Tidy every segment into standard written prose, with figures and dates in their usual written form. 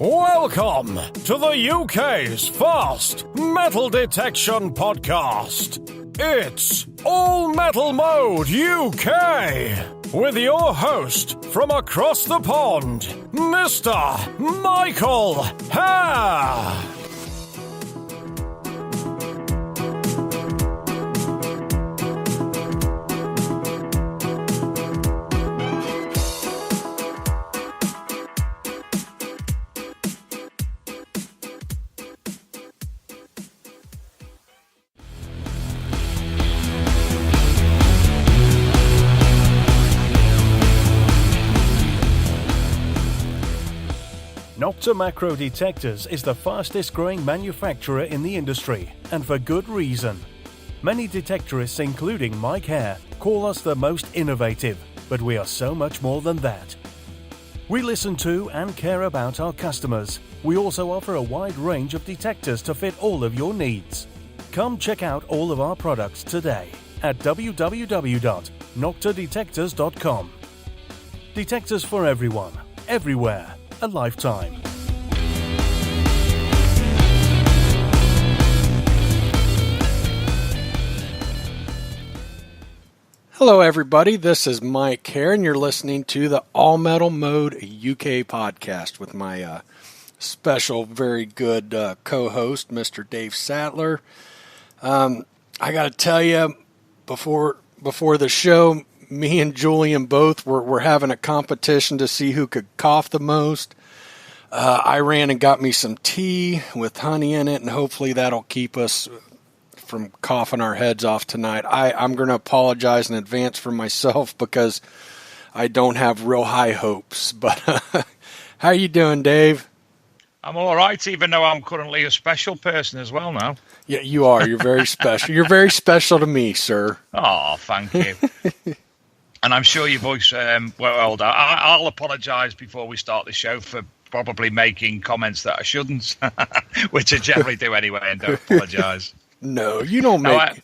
Welcome to the UK's first metal detection podcast. It's All Metal Mode UK with your host from across the pond, Mr. Michael Hare. Nocta Macro Detectors is the fastest growing manufacturer in the industry, and for good reason. Many detectorists, including Mike Hare, call us the most innovative, but we are so much more than that. We listen to and care about our customers. We also offer a wide range of detectors to fit all of your needs. Come check out all of our products today at www.noctadetectors.com. Detectors for everyone, everywhere. A lifetime. Hello everybody, this is Mike Hare and you're listening to the All Metal Mode UK podcast with my special, very good co-host, Mr. Dave Sattler. I got to tell you, before the show, me and Julian both were having a competition to see who could cough the most. I ran and got me some tea with honey in it, and hopefully that'll keep us from coughing our heads off tonight. I'm going to apologize in advance for myself because I don't have real high hopes. But how you doing, Dave? I'm all right, even though I'm currently a special person as well now. Yeah, you are. You're very special. You're very special to me, sir. Oh, thank you. And I'm sure your voice, I'll apologise before we start the show for probably making comments that I shouldn't, which I generally do anyway, and don't apologise. No, you don't make...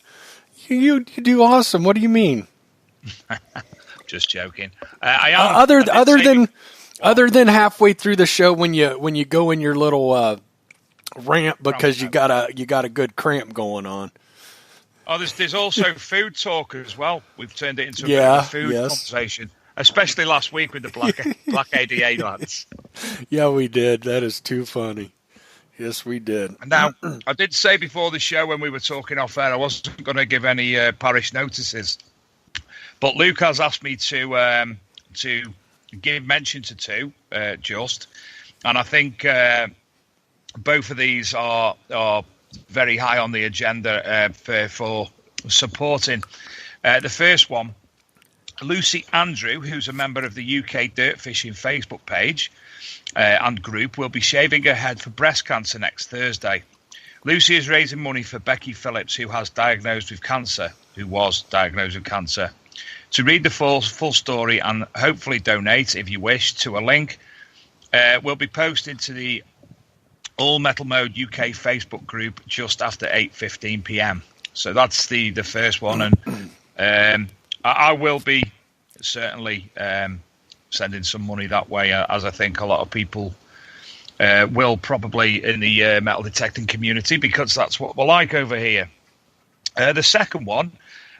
You do awesome. What do you mean? Just joking. I am... Other than halfway through the show when you go in your little rant because you got a good cramp going on. Oh, there's also food talk as well. We've turned it into a bit of a food conversation, especially last week with the Black ADA lads. Yeah, we did. That is too funny. Yes, we did. Now, I did say before the show when we were talking off air, I wasn't going to give any parish notices, but Luke has asked me to give mention to two, and I think both of these are very high on the agenda for supporting. The first one, Lucy Andrew, who's a member of the UK Dirt Fishing Facebook page and group, will be shaving her head for breast cancer next Thursday. Lucy is raising money for Becky Phillips, who was diagnosed with cancer. To read the full story and hopefully donate, if you wish, to a link, will be posted to the All Metal Mode UK Facebook group just after 8:15 p.m. So that's the first one, and I will be certainly sending some money that way, as I think a lot of people will probably in the metal detecting community, because that's what we're like over here. The second one,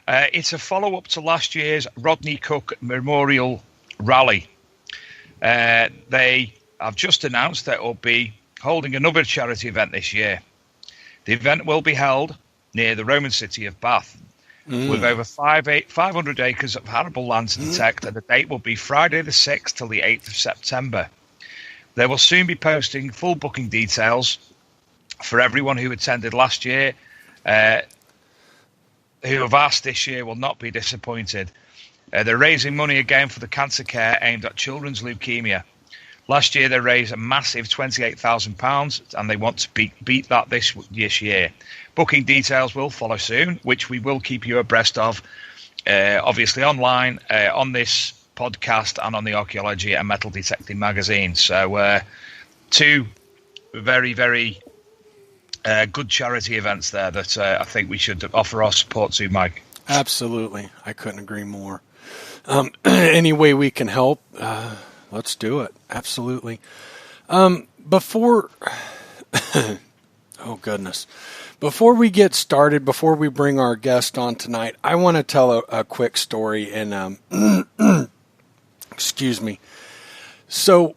it's a follow-up to last year's Rodney Cook Memorial Rally. They have just announced that it will be holding another charity event this year. The event will be held near the Roman city of Bath, with over 500 acres of arable land to detect, and the date will be Friday the 6th till the 8th of September. They will soon be posting full booking details for everyone who attended last year. Who have asked this year will not be disappointed. They're raising money again for the cancer care aimed at children's leukemia. Last year they raised a massive £28,000, and they want to beat that this year. Booking details will follow soon, which we will keep you abreast of, obviously online, on this podcast and on the Archaeology and Metal Detecting magazine. So two very, very good charity events there that I think we should offer our support to, Mike. Absolutely. I couldn't agree more. Any way we can help, let's do it. Absolutely. Before, oh goodness, before we get started, before we bring our guest on tonight, I want to tell a quick story. And excuse me. So,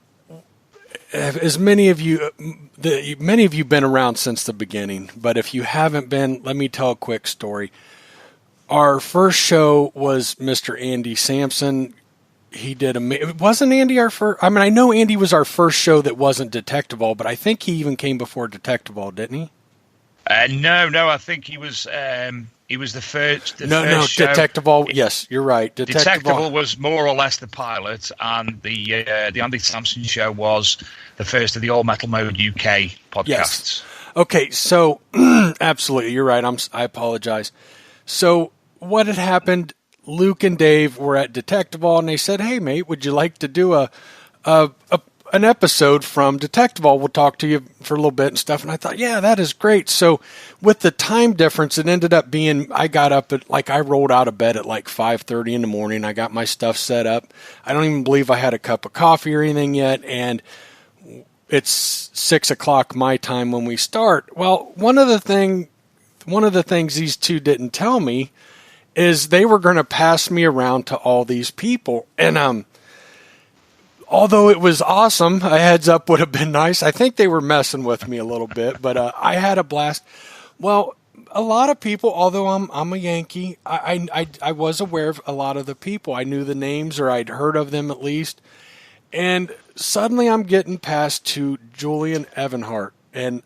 as many of you been around since the beginning, but if you haven't been, let me tell a quick story. Our first show was Mr. Andy Sampson. He did wasn't Andy our first? I mean, I know Andy was our first show that wasn't Detectival, but I think he even came before Detectival, didn't he? No. I think he was the first. No, Detectival. Yes, you're right. Detectival was more or less the pilot, and the Andy Sampson show was the first of the All Metal Mode UK podcasts. Yes. Okay, so absolutely, you're right. I apologize. So what had happened? Luke and Dave were at Detectival, and they said, "Hey, mate, would you like to do an episode from Detectival? We'll talk to you for a little bit and stuff." And I thought, yeah, that is great. So with the time difference, it ended up being, I got up at, I rolled out of bed at 5:30 in the morning. I got my stuff set up. I don't even believe I had a cup of coffee or anything yet. And it's 6:00 my time when we start. Well, one of the things these two didn't tell me is they were going to pass me around to all these people. And, although it was awesome, a heads up would have been nice. I think they were messing with me a little bit, but I had a blast. Well, a lot of people, although I'm a Yankee, I was aware of a lot of the people. I knew the names, or I'd heard of them at least. And suddenly I'm getting passed to Julian Evan-Hart. And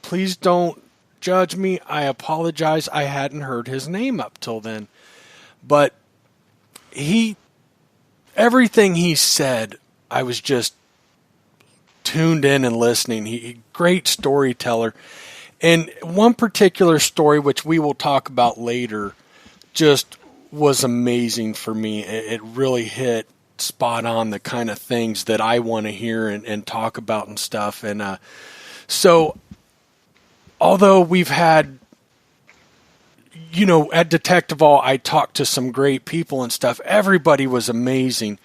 please don't judge me. I apologize. I hadn't heard his name up till then. But everything he said, I was just tuned in and listening. Great storyteller. And one particular story, which we will talk about later, just was amazing for me. It really hit spot on the kind of things that I want to hear and talk about and stuff. And so although we've had, at Detectival, I talked to some great people and stuff. Everybody was amazing.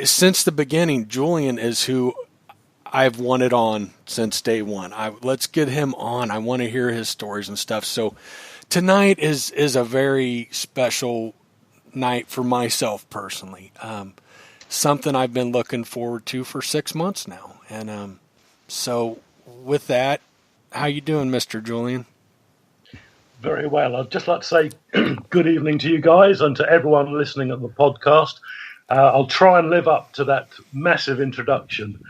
Since the beginning, Julian is who I've wanted on since day one. Let's get him on. I want to hear his stories and stuff. So tonight is a very special night for myself personally. Something I've been looking forward to for 6 months now. And so with that, how you doing, Mr. Julian? Very well. I'd just like to say good evening to you guys and to everyone listening at the podcast. I'll try and live up to that massive introduction,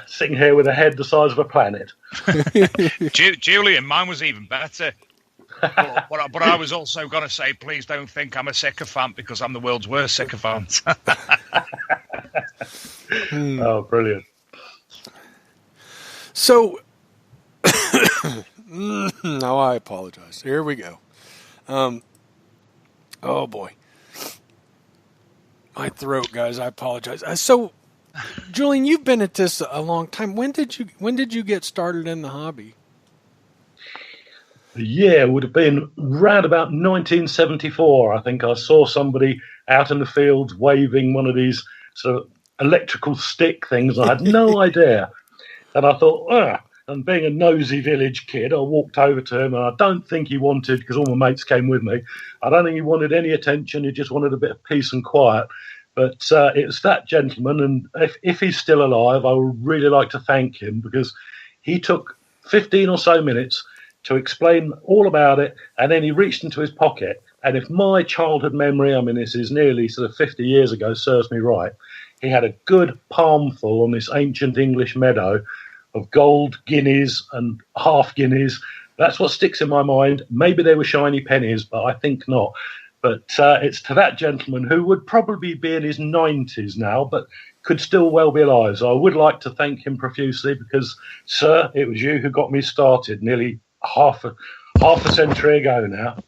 sitting here with a head the size of a planet. Julian, mine was even better. But I was also going to say, please don't think I'm a sycophant, because I'm the world's worst sycophant. Oh, brilliant. So, no, I apologize. Here we go. Oh boy, my throat, guys. I apologize. So, Julian, you've been at this a long time. When did you get started in the hobby? The year would have been round about 1974. I think I saw somebody out in the fields waving one of these sort of electrical stick things. I had no idea. And I thought, and being a nosy village kid, I walked over to him, and I don't think he wanted, because all my mates came with me, I don't think he wanted any attention. He just wanted a bit of peace and quiet. But it was that gentleman, and if he's still alive, I would really like to thank him, because he took 15 or so minutes to explain all about it, and then he reached into his pocket. And if my childhood memory, I mean, this is nearly sort of 50 years ago, serves me right, he had a good palmful on this ancient English meadow of gold guineas and half guineas. That's what sticks in my mind. Maybe they were shiny pennies, but I think not. But it's to that gentleman, who would probably be in his 90s now, but could still well be alive. So I would like to thank him profusely, because, sir, it was you who got me started nearly half a century ago now.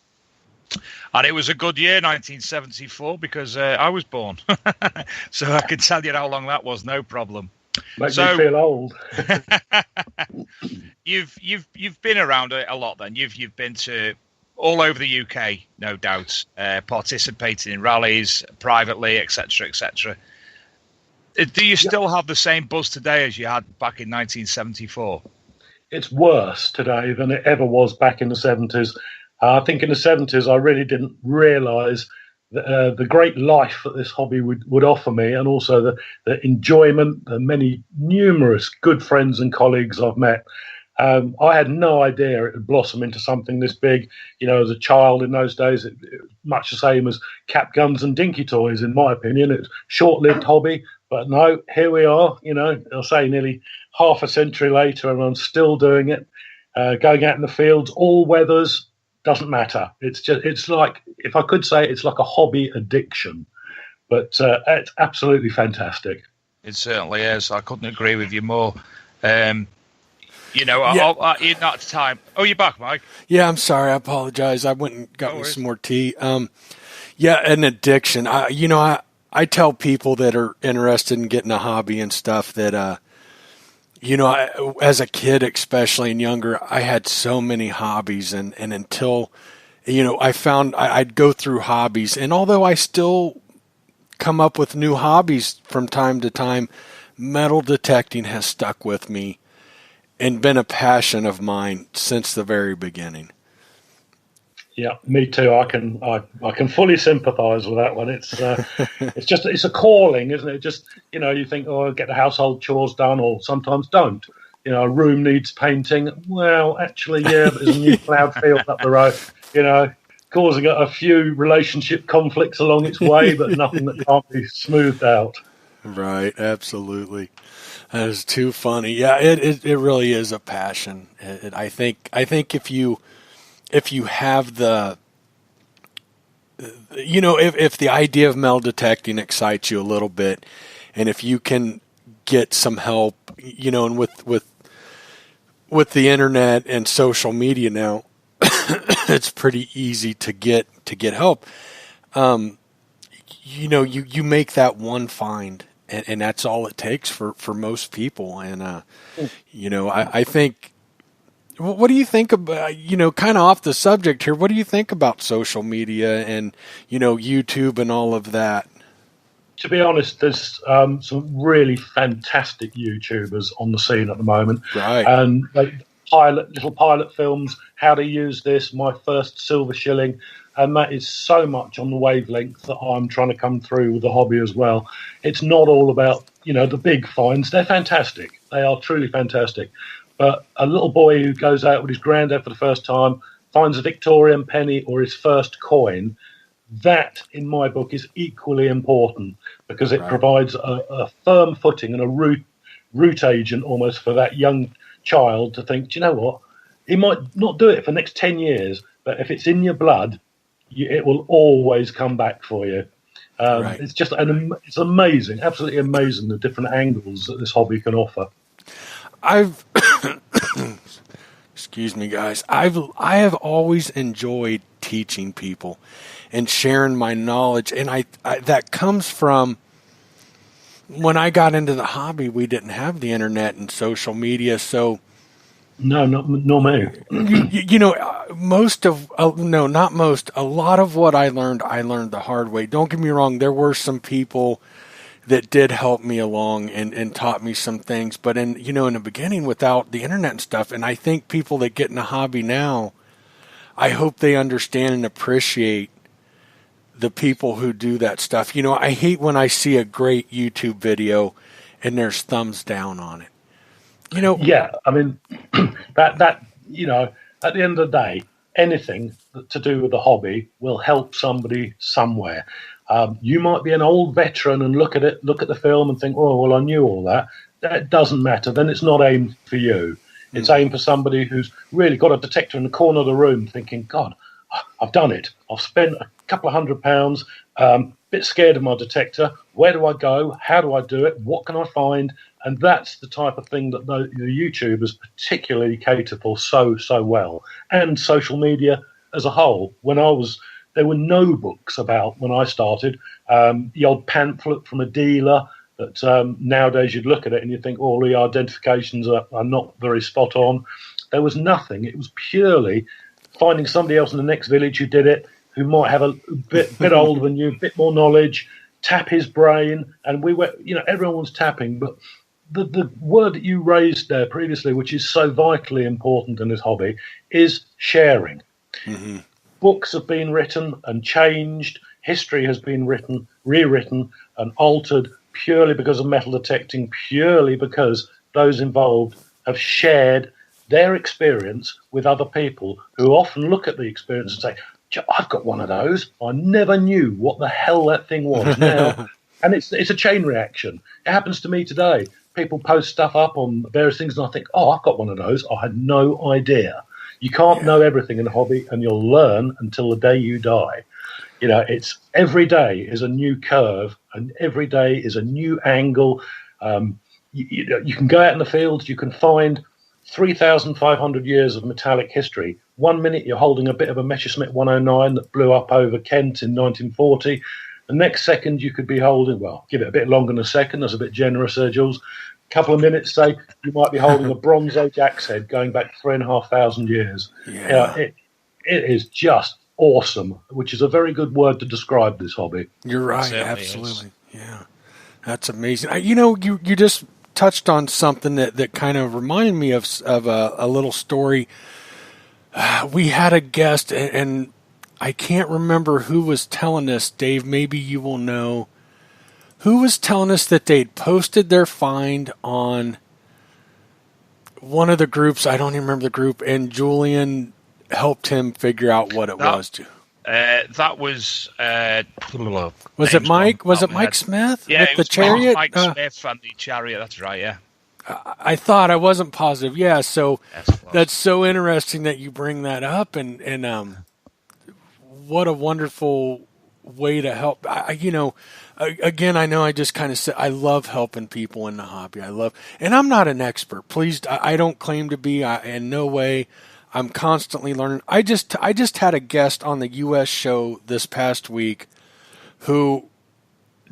And it was a good year, 1974, because I was born. So I can tell you how long that was, no problem. Makes me feel old. You've been around a lot then. You've been to all over the UK, no doubt, participating in rallies privately, etc., etc. Do you still have the same buzz today as you had back in 1974? It's worse today than it ever was back in the 70s. I think in the 70s, I really didn't realise the great life that this hobby would offer me, and also the enjoyment, the many numerous good friends and colleagues I've met. I had no idea it would blossom into something this big. As a child in those days, it was much the same as cap guns and dinky toys, in my opinion. It's a short-lived hobby, but no, here we are, I'll say nearly half a century later, and I'm still doing it, going out in the fields, all weathers, doesn't matter. It's like, if I could say, it's like a hobby addiction, but it's absolutely fantastic. It certainly is. I couldn't agree with you more. In that time. Oh, you're back, Mike. Yeah, I'm sorry. I apologize. I went and got me some more tea. An addiction. I tell people that are interested in getting a hobby and stuff that, as a kid, especially and younger, I had so many hobbies, and until, I found I'd go through hobbies, and although I still come up with new hobbies from time to time, metal detecting has stuck with me and been a passion of mine since the very beginning. Yeah, me too. I can fully sympathise with that one. It's a calling, isn't it? Just you think, I'll get the household chores done, or sometimes don't. A room needs painting. Well, actually, yeah, but there's a new ploughed field up the road. Causing a few relationship conflicts along its way, but nothing that can't be smoothed out. Right, absolutely. That is too funny. Yeah, it really is a passion. I think if you have the, if the idea of metal detecting excites you a little bit, and if you can get some help, and with the internet and social media now, it's pretty easy to get help. You make that one find. And that's all it takes for most people. And, I think, what do you think about, kind of off the subject here, what do you think about social media and, YouTube and all of that? To be honest, there's some really fantastic YouTubers on the scene at the moment. Right. And little pilot films, how to use this, my first silver shilling. And that is so much on the wavelength that I'm trying to come through with the hobby as well. It's not all about, the big finds. They're fantastic. They are truly fantastic. But a little boy who goes out with his granddad for the first time, finds a Victorian penny or his first coin, that, in my book, is equally important, because it provides a firm footing and a root agent almost for that young child to think, do you know what? He might not do it for the next 10 years, but if it's in your blood, it will always come back for you. It's just it's amazing, absolutely amazing, the different angles that this hobby can offer. Excuse me, guys. I have always enjoyed teaching people and sharing my knowledge, and I that comes from when I got into the hobby. We didn't have the internet and social media, so. No, not me. Not most. A lot of what I learned the hard way. Don't get me wrong. There were some people that did help me along and taught me some things. But in the beginning, without the internet and stuff, and I think people that get in a hobby now, I hope they understand and appreciate the people who do that stuff. I hate when I see a great YouTube video and there's thumbs down on it. Yeah, I mean, that at the end of the day, anything to do with the hobby will help somebody somewhere. You might be an old veteran and look at the film and think, oh, well, I knew all that. That doesn't matter. Then it's not aimed for you. It's aimed for somebody who's really got a detector in the corner of the room thinking, God, I've done it. I've spent a couple of £100, bit scared of my detector. Where do I go? How do I do it? What can I find? And that's the type of thing that the YouTubers particularly cater for so well. And social media as a whole. There were no books about when I started. The old pamphlet from a dealer that nowadays you'd look at it and you'd think all the identifications are not very spot on. There was nothing. It was purely finding somebody else in the next village who did it, who might have a bit older than you, a bit more knowledge, tap his brain, and we were, everyone was tapping, but the word that you raised there previously, which is so vitally important in this hobby, is sharing. Mm-hmm. Books have been written and changed. History has been written, rewritten, and altered purely because of metal detecting, purely because those involved have shared their experience with other people who often look at the experience and say, I've got one of those. I never knew what the hell that thing was now. And it's a chain reaction. It happens to me today. People post stuff up on various things, and I think, I've got one of those. I had no idea. You can't know everything in the hobby, and you'll learn until the day you die. It's every day is a new curve, and every day is a new angle. You can go out in the fields, you can find 3,500 years of metallic history. 1 minute you're holding a bit of a Messerschmitt 109 that blew up over Kent in 1940. The next second you could be holding, give it a bit longer than a second, that's a bit generous, Jules. A couple of minutes, say, you might be holding a Bronze Age axe head going back 3,500 years. Yeah. It is just awesome, which is a very good word to describe this hobby. You're right, absolutely. Yeah, that's amazing. You just touched on something that kind of reminded me of a little story. We had a guest, and I can't remember who was telling us, Dave, maybe you will know, who was telling us that they'd posted their find on one of the groups. I don't even remember the group, and Julian helped him figure out what it was too. That was was it Mike? Was it Mike Smith? Yeah, with the chariot. Mike Smith and the chariot. That's right. Yeah. I thought, I wasn't positive. Yeah, so that's so interesting that you bring that up, and what a wonderful way to help. Again, I know I just kind of said I love helping people in the hobby. And I'm not an expert. Please, I don't claim to be. In no way. I'm constantly learning. I just had a guest on the U.S. show this past week who,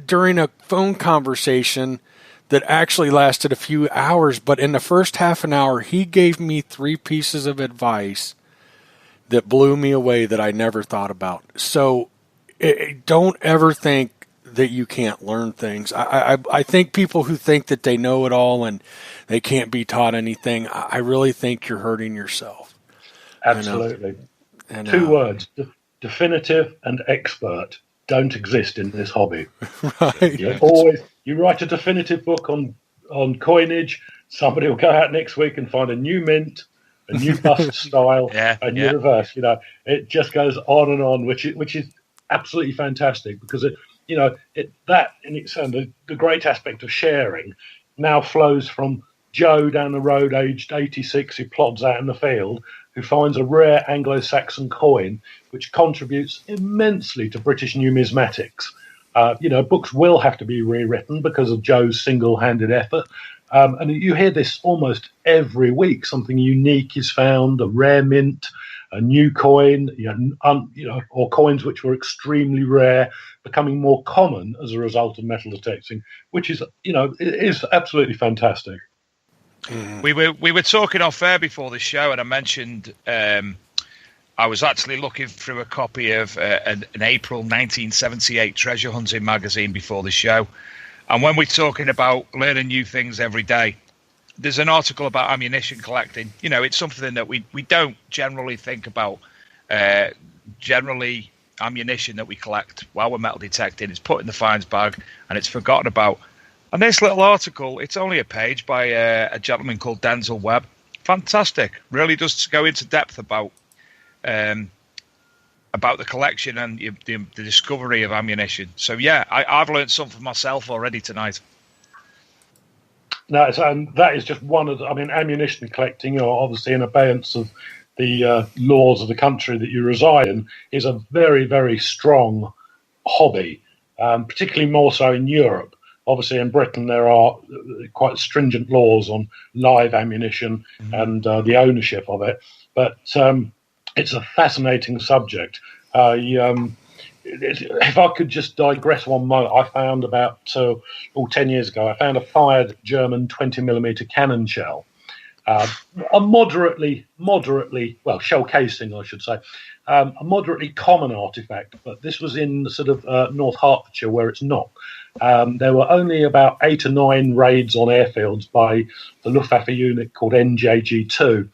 during a phone conversation that actually lasted a few hours, but in the first half an hour, he gave me 3 pieces of advice that blew me away that I never thought about. So don't ever think that you can't learn things. I think people who think that they know it all and they can't be taught anything, I really think you're hurting yourself. Absolutely. 2 words, definitive and expert, don't exist in this hobby. Right. You write a definitive book on coinage, somebody will go out next week and find a new mint, a new bust style, a new reverse. It just goes on and on, which is absolutely fantastic, because that in its own, the great aspect of sharing now flows from Joe down the road, aged 86, who plods out in the field, who finds a rare Anglo-Saxon coin, which contributes immensely to British numismatics. Books will have to be rewritten because of Joe's single-handed effort. And you hear this almost every week. Something unique is found, a rare mint, a new coin, or coins which were extremely rare, becoming more common as a result of metal detecting, which is, it is absolutely fantastic. We were talking off air before the show, and I mentioned I was actually looking through a copy of an April 1978 treasure hunting magazine before the show. And when we're talking about learning new things every day, there's an article about ammunition collecting. It's something that we don't generally think about. Generally, ammunition that we collect while we're metal detecting is put in the finds bag and it's forgotten about. And this little article, it's only a page by a gentleman called Denzel Webb. Fantastic. Really does go into depth about the collection and the discovery of ammunition. So, yeah, I've learned something myself already tonight. No, that is just one of ammunition collecting, obviously in abeyance of the laws of the country that you reside in, is a very, very strong hobby, particularly more so in Europe. Obviously, in Britain, there are quite stringent laws on live ammunition and the ownership of it. But it's a fascinating subject. If I could just digress one moment, I found about 10 years ago, I found a fired German 20mm cannon shell. a moderately, well, shell casing, I should say, a moderately common artifact, but this was in sort of North Hertfordshire where it's not. There were only about 8 or 9 raids on airfields by the Luftwaffe unit called NJG-2,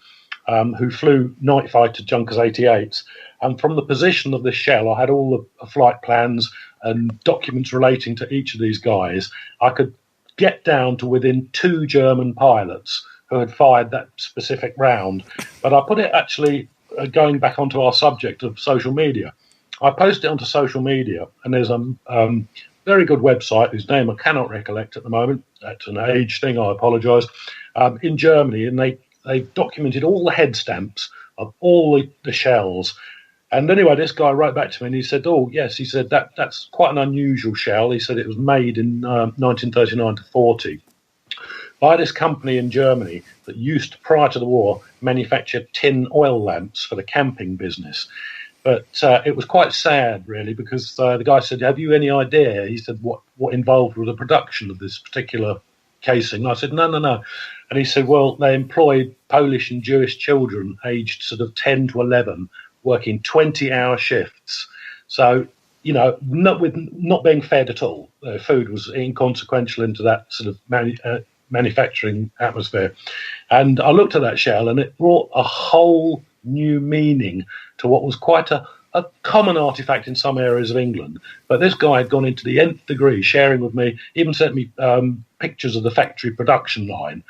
who flew night fighter Junkers 88s. And from the position of this shell, I had all the flight plans and documents relating to each of these guys. I could get down to within 2 German pilots who had fired that specific round. But I put it actually, going back onto our subject of social media, I posted it onto social media, and there's a very good website whose name I cannot recollect at the moment. That's an age thing, I apologise, in Germany, and they documented all the head stamps of all the shells. And anyway, this guy wrote back to me and he said, oh, yes, he said that's quite an unusual shell. He said it was made in 1939 to 40 by this company in Germany that used to, prior to the war, manufacture tin oil lamps for the camping business. But it was quite sad, really, because the guy said, have you any idea? He said, what involved with the production of this particular casing? And I said, no. And he said, well, they employed Polish and Jewish children aged sort of 10 to 11 working 20-hour shifts. So, not being fed at all. Food was inconsequential into that sort of manufacturing atmosphere. And I looked at that shell and it brought a whole new meaning to what was quite a common artifact in some areas of England. But this guy had gone into the nth degree, sharing with me, even sent me pictures of the factory production line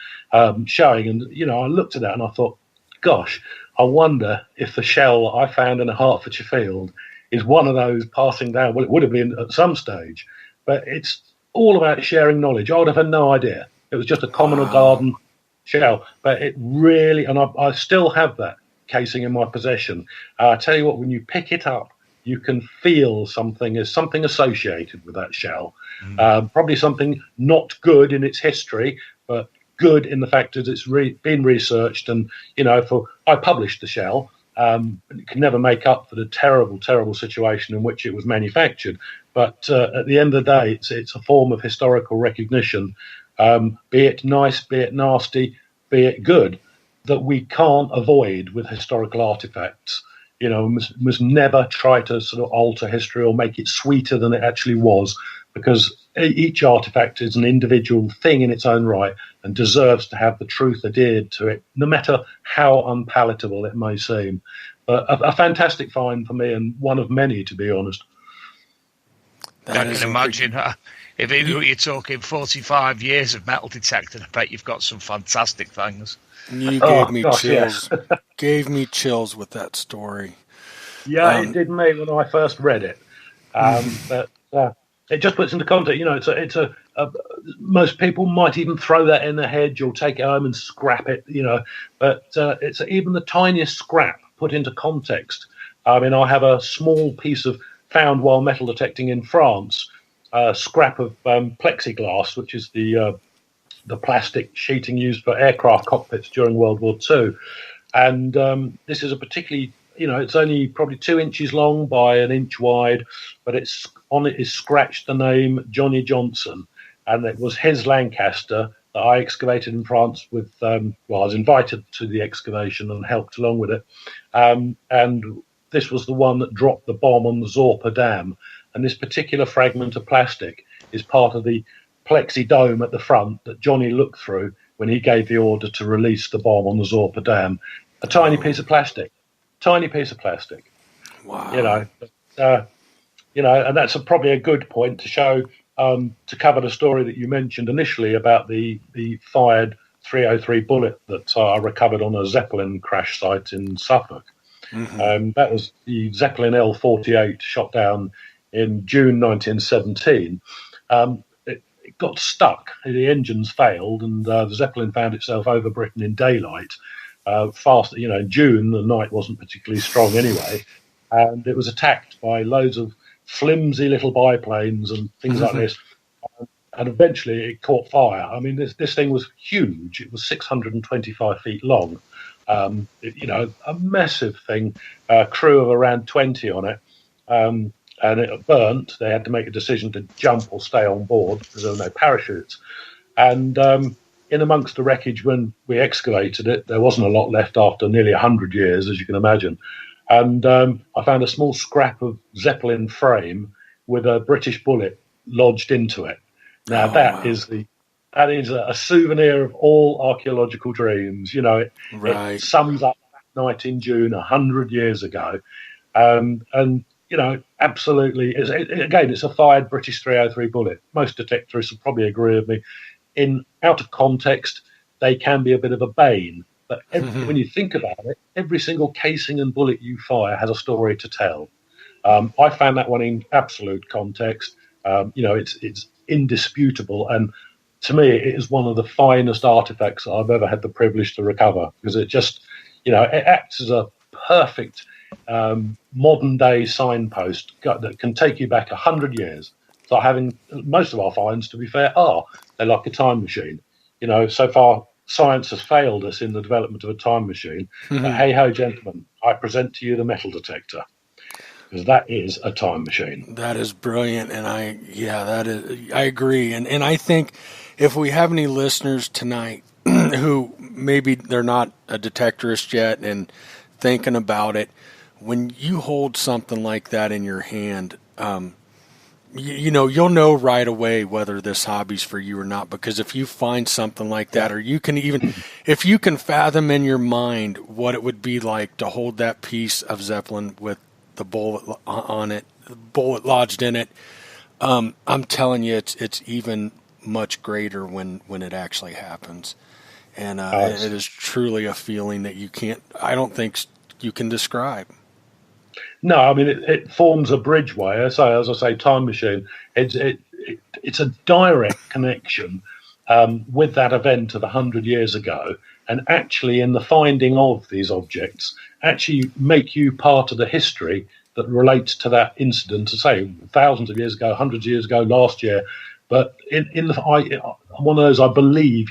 showing. And, I looked at that and I thought, gosh, I wonder if the shell I found in a Hertfordshire field is one of those passing down. Well, it would have been at some stage, but it's all about sharing knowledge. I would have had no idea. It was just a common or garden shell, but it really, and I still have that casing in my possession. I tell you what, when you pick it up, you can feel something associated with that shell. Probably something not good in its history, but good in the fact that it's been researched. And, I published the shell. It can never make up for the terrible, terrible situation in which it was manufactured. But at the end of the day, it's a form of historical recognition, be it nice, be it nasty, be it good, that we can't avoid with historical artifacts. Must never try to sort of alter history or make it sweeter than it actually was, because each artifact is an individual thing in its own right and deserves to have the truth adhered to it, no matter how unpalatable it may seem. A fantastic find for me, and one of many, to be honest. I can imagine. If you're talking 45 years of metal detecting, I bet you've got some fantastic things. You gave me chills. Yeah. Gave me chills with that story. Yeah, it did me when I first read it. But it just puts into context. It's a most people might even throw that in the hedge or take it home and scrap it. But it's even the tiniest scrap put into context. I mean, I have a small piece of found while metal detecting in France, scrap of plexiglass, which is the plastic sheeting used for aircraft cockpits during World War II. And this is a particularly, it's only probably 2 inches long by 1 inch wide, but on it is scratched the name Johnny Johnson. And it was his Lancaster that I excavated in France with, I was invited to the excavation and helped along with it. And this was the one that dropped the bomb on the Zorpa Dam. And this particular fragment of plastic is part of the plexi dome at the front that Johnny looked through when he gave the order to release the bomb on the Zorpa Dam. A tiny piece of plastic. Wow. And that's probably a good point to show, to cover the story that you mentioned initially about the fired 303 bullet that I recovered on a Zeppelin crash site in Suffolk. Mm-hmm. That was the Zeppelin L-48 shot down in June 1917. It got stuck. The engines failed, and the Zeppelin found itself over Britain in daylight. Fast, in June, the night wasn't particularly strong anyway, and it was attacked by loads of flimsy little biplanes and things like this. And eventually it caught fire. I mean, this thing was huge. It was 625 feet long. A massive thing, crew of around 20 on it. And it burnt. They had to make a decision to jump or stay on board because there were no parachutes. And, in amongst the wreckage when we excavated it, there wasn't a lot left after nearly 100 years, as you can imagine. And I found a small scrap of Zeppelin frame with a British bullet lodged into it. Now that is a souvenir of all archaeological dreams. It sums up that night in June 100 years ago, and absolutely. It's a fired British 303 bullet. Most detectorists will probably agree with me. Out of context, they can be a bit of a bane. But when you think about it, every single casing and bullet you fire has a story to tell. I found that one in absolute context. It's indisputable, and to me, it is one of the finest artifacts that I've ever had the privilege to recover, because it just, it acts as a perfect modern day signpost that can take you back 100 years. So having most of our finds, to be fair, they're like a time machine. So far science has failed us in the development of a time machine. But hey ho, gentlemen, I present to you the metal detector, because that is a time machine. That is brilliant, and I agree, and I think if we have any listeners tonight who maybe they're not a detectorist yet and thinking about it, when you hold something like that in your hand, you'll know right away whether this hobby's for you or not, because if you find something like that, or if you can fathom in your mind what it would be like to hold that piece of Zeppelin with the bullet on it, the bullet lodged in it, I'm telling you, it's even much greater when it actually happens. And it is truly a feeling that I don't think you can describe. No, I mean, it forms a bridgeway. As I say, time machine. It's a direct connection with that event of 100 years ago, and actually in the finding of these objects, actually make you part of the history that relates to that incident, to say thousands of years ago, hundreds of years ago, last year. But I'm one of those, I believe,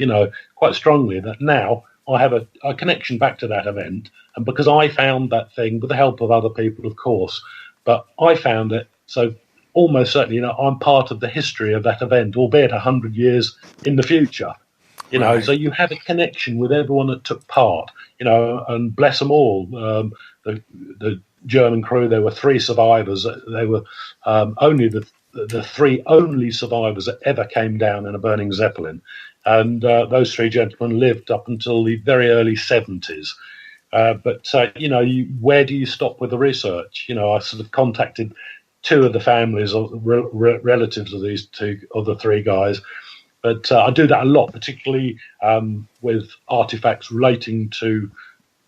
quite strongly that now I have a connection back to that event. And because I found that thing with the help of other people, of course, but I found it. So almost certainly, I'm part of the history of that event, albeit 100 years in the future. So you have a connection with everyone that took part, and bless them all. The German crew, there were 3 survivors. They were only the 3 only survivors that ever came down in a burning Zeppelin. And those 3 gentlemen lived up until the very early 70s. But where do you stop with the research? I sort of contacted 2 of the families or relatives of these 2 of the 3 guys. But I do that a lot, particularly with artifacts relating to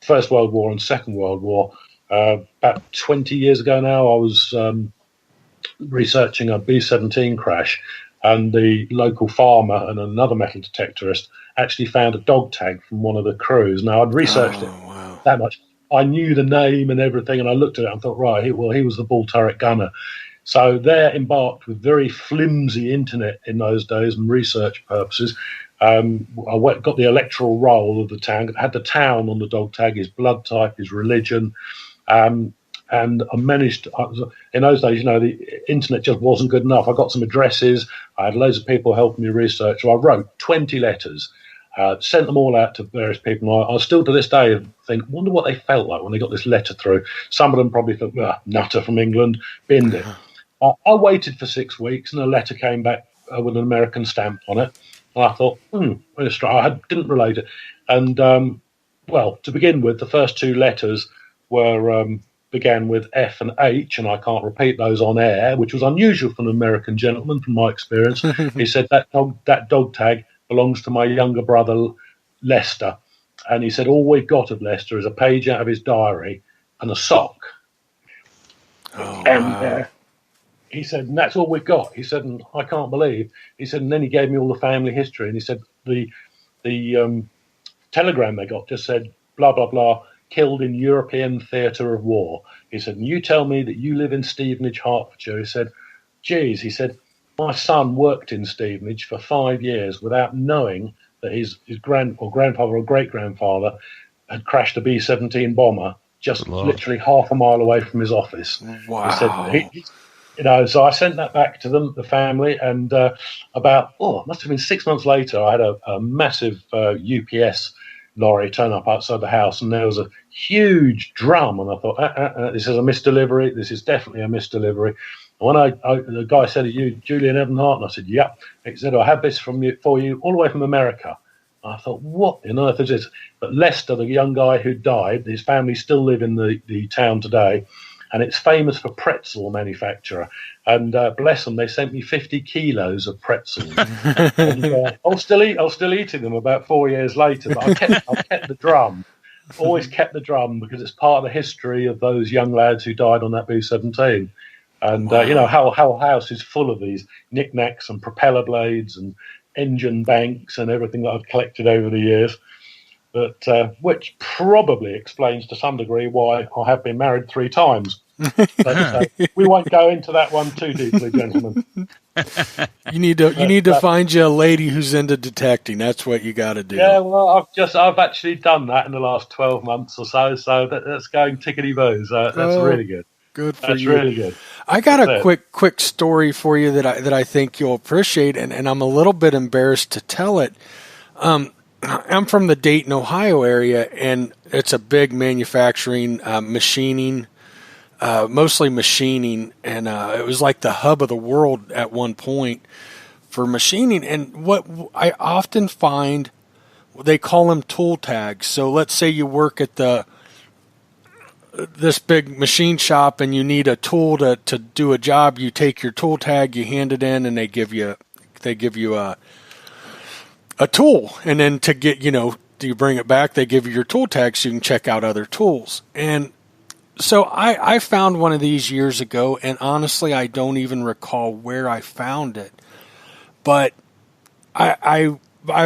First World War and Second World War. About 20 years ago now, I was researching a B-17 crash, and the local farmer and another metal detectorist actually found a dog tag from one of the crews. Now, I'd researched it that much. I knew the name and everything, and I looked at it and thought, right, he was the bull turret gunner. So they're embarked with very flimsy internet in those days and research purposes. I got the electoral roll of the tag. It had the town on the dog tag, his blood type, his religion. And I managed in those days, the internet just wasn't good enough. I got some addresses. I had loads of people helping me research. So I wrote 20 letters, sent them all out to various people. I still to this day think, wonder what they felt like when they got this letter through. Some of them probably thought, nutter from England, binned it. I waited for 6 weeks, and a letter came back with an American stamp on it. And I thought, I didn't relate it. And, to begin with, the first 2 letters began with F and H, and I can't repeat those on air, which was unusual for an American gentleman from my experience. He said, that dog tag belongs to my younger brother, Lester. And he said, all we've got of Lester is a page out of his diary and a sock. He said, and that's all we've got. He said, and I can't believe. He said, and then he gave me all the family history. And he said, the telegram they got just said, blah, blah, blah, killed in European theatre of war. He said, and you tell me that you live in Stevenage, Hertfordshire. He said, geez, he said, my son worked in Stevenage for 5 years without knowing that his grandfather or great-grandfather had crashed a B-17 bomber just literally half a mile away from his office. Wow. He said So I sent that back to them, the family, and must have been 6 months later, I had a massive UPS lorry turn up outside the house, and there was a huge drum, and I thought, this is a misdelivery. This is definitely a misdelivery. And when the guy said, "Are you Julian Evan-Hart?" And I said, "Yep." He said, "I have this for you all the way from America." And I thought, what on earth is this? But Lester, the young guy who died, his family still live in the town today, and it's famous for pretzel manufacture. And bless them, they sent me 50 kilos of pretzels. And, I'll still eating them about 4 years later. But I kept the drum. Always kept the drum because it's part of the history of those young lads who died on that B-17. And Wow. Hull House is full of these knickknacks and propeller blades and engine banks and everything that I've collected over the years. But which probably explains to some degree why I have been married 3 times. But we won't go into that one too deeply, gentlemen. You need to find you a lady who's into detecting. That's what you got to do. Yeah, well, I've actually done that in the last 12 months or so. So that's going tickety-boos. That's really good. Good for That's you. really good. I got a quick story for you that I think you'll appreciate, and I'm a little bit embarrassed to tell it. I'm from the Dayton, Ohio area, and it's a big manufacturing, machining, mostly machining, and it was like the hub of the world at one point for machining. And what I often find, they call them tool tags. So let's say you work at this big machine shop and you need a tool to do a job. You take your tool tag, you hand it in, and they give you a tool. And then to get, do you bring it back? They give you your tool tag so you can check out other tools. And so I found one of these years ago, and honestly, I don't even recall where I found it. But I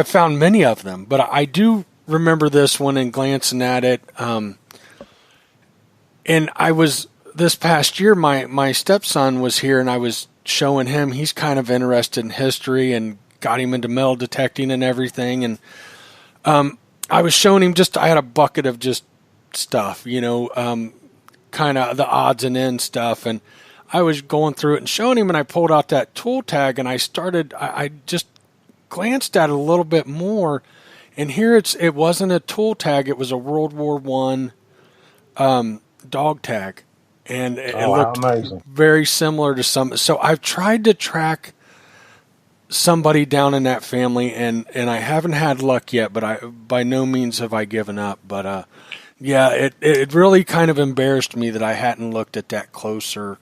found many of them, but I do remember this one and glancing at it. And this past year, my stepson was here, and I was showing him, he's kind of interested in history and got him into metal detecting and everything. And I was showing him I had a bucket of just stuff, kind of the odds and ends stuff. And I was going through it and showing him, and I pulled out that tool tag, and I just glanced at it a little bit more. And here it wasn't a tool tag, it was a World War I dog tag, and it looked amazing. Very similar to some. So I've tried to track somebody down in that family, and I haven't had luck yet. But by no means have I given up. But it really kind of embarrassed me that I hadn't looked at that closer.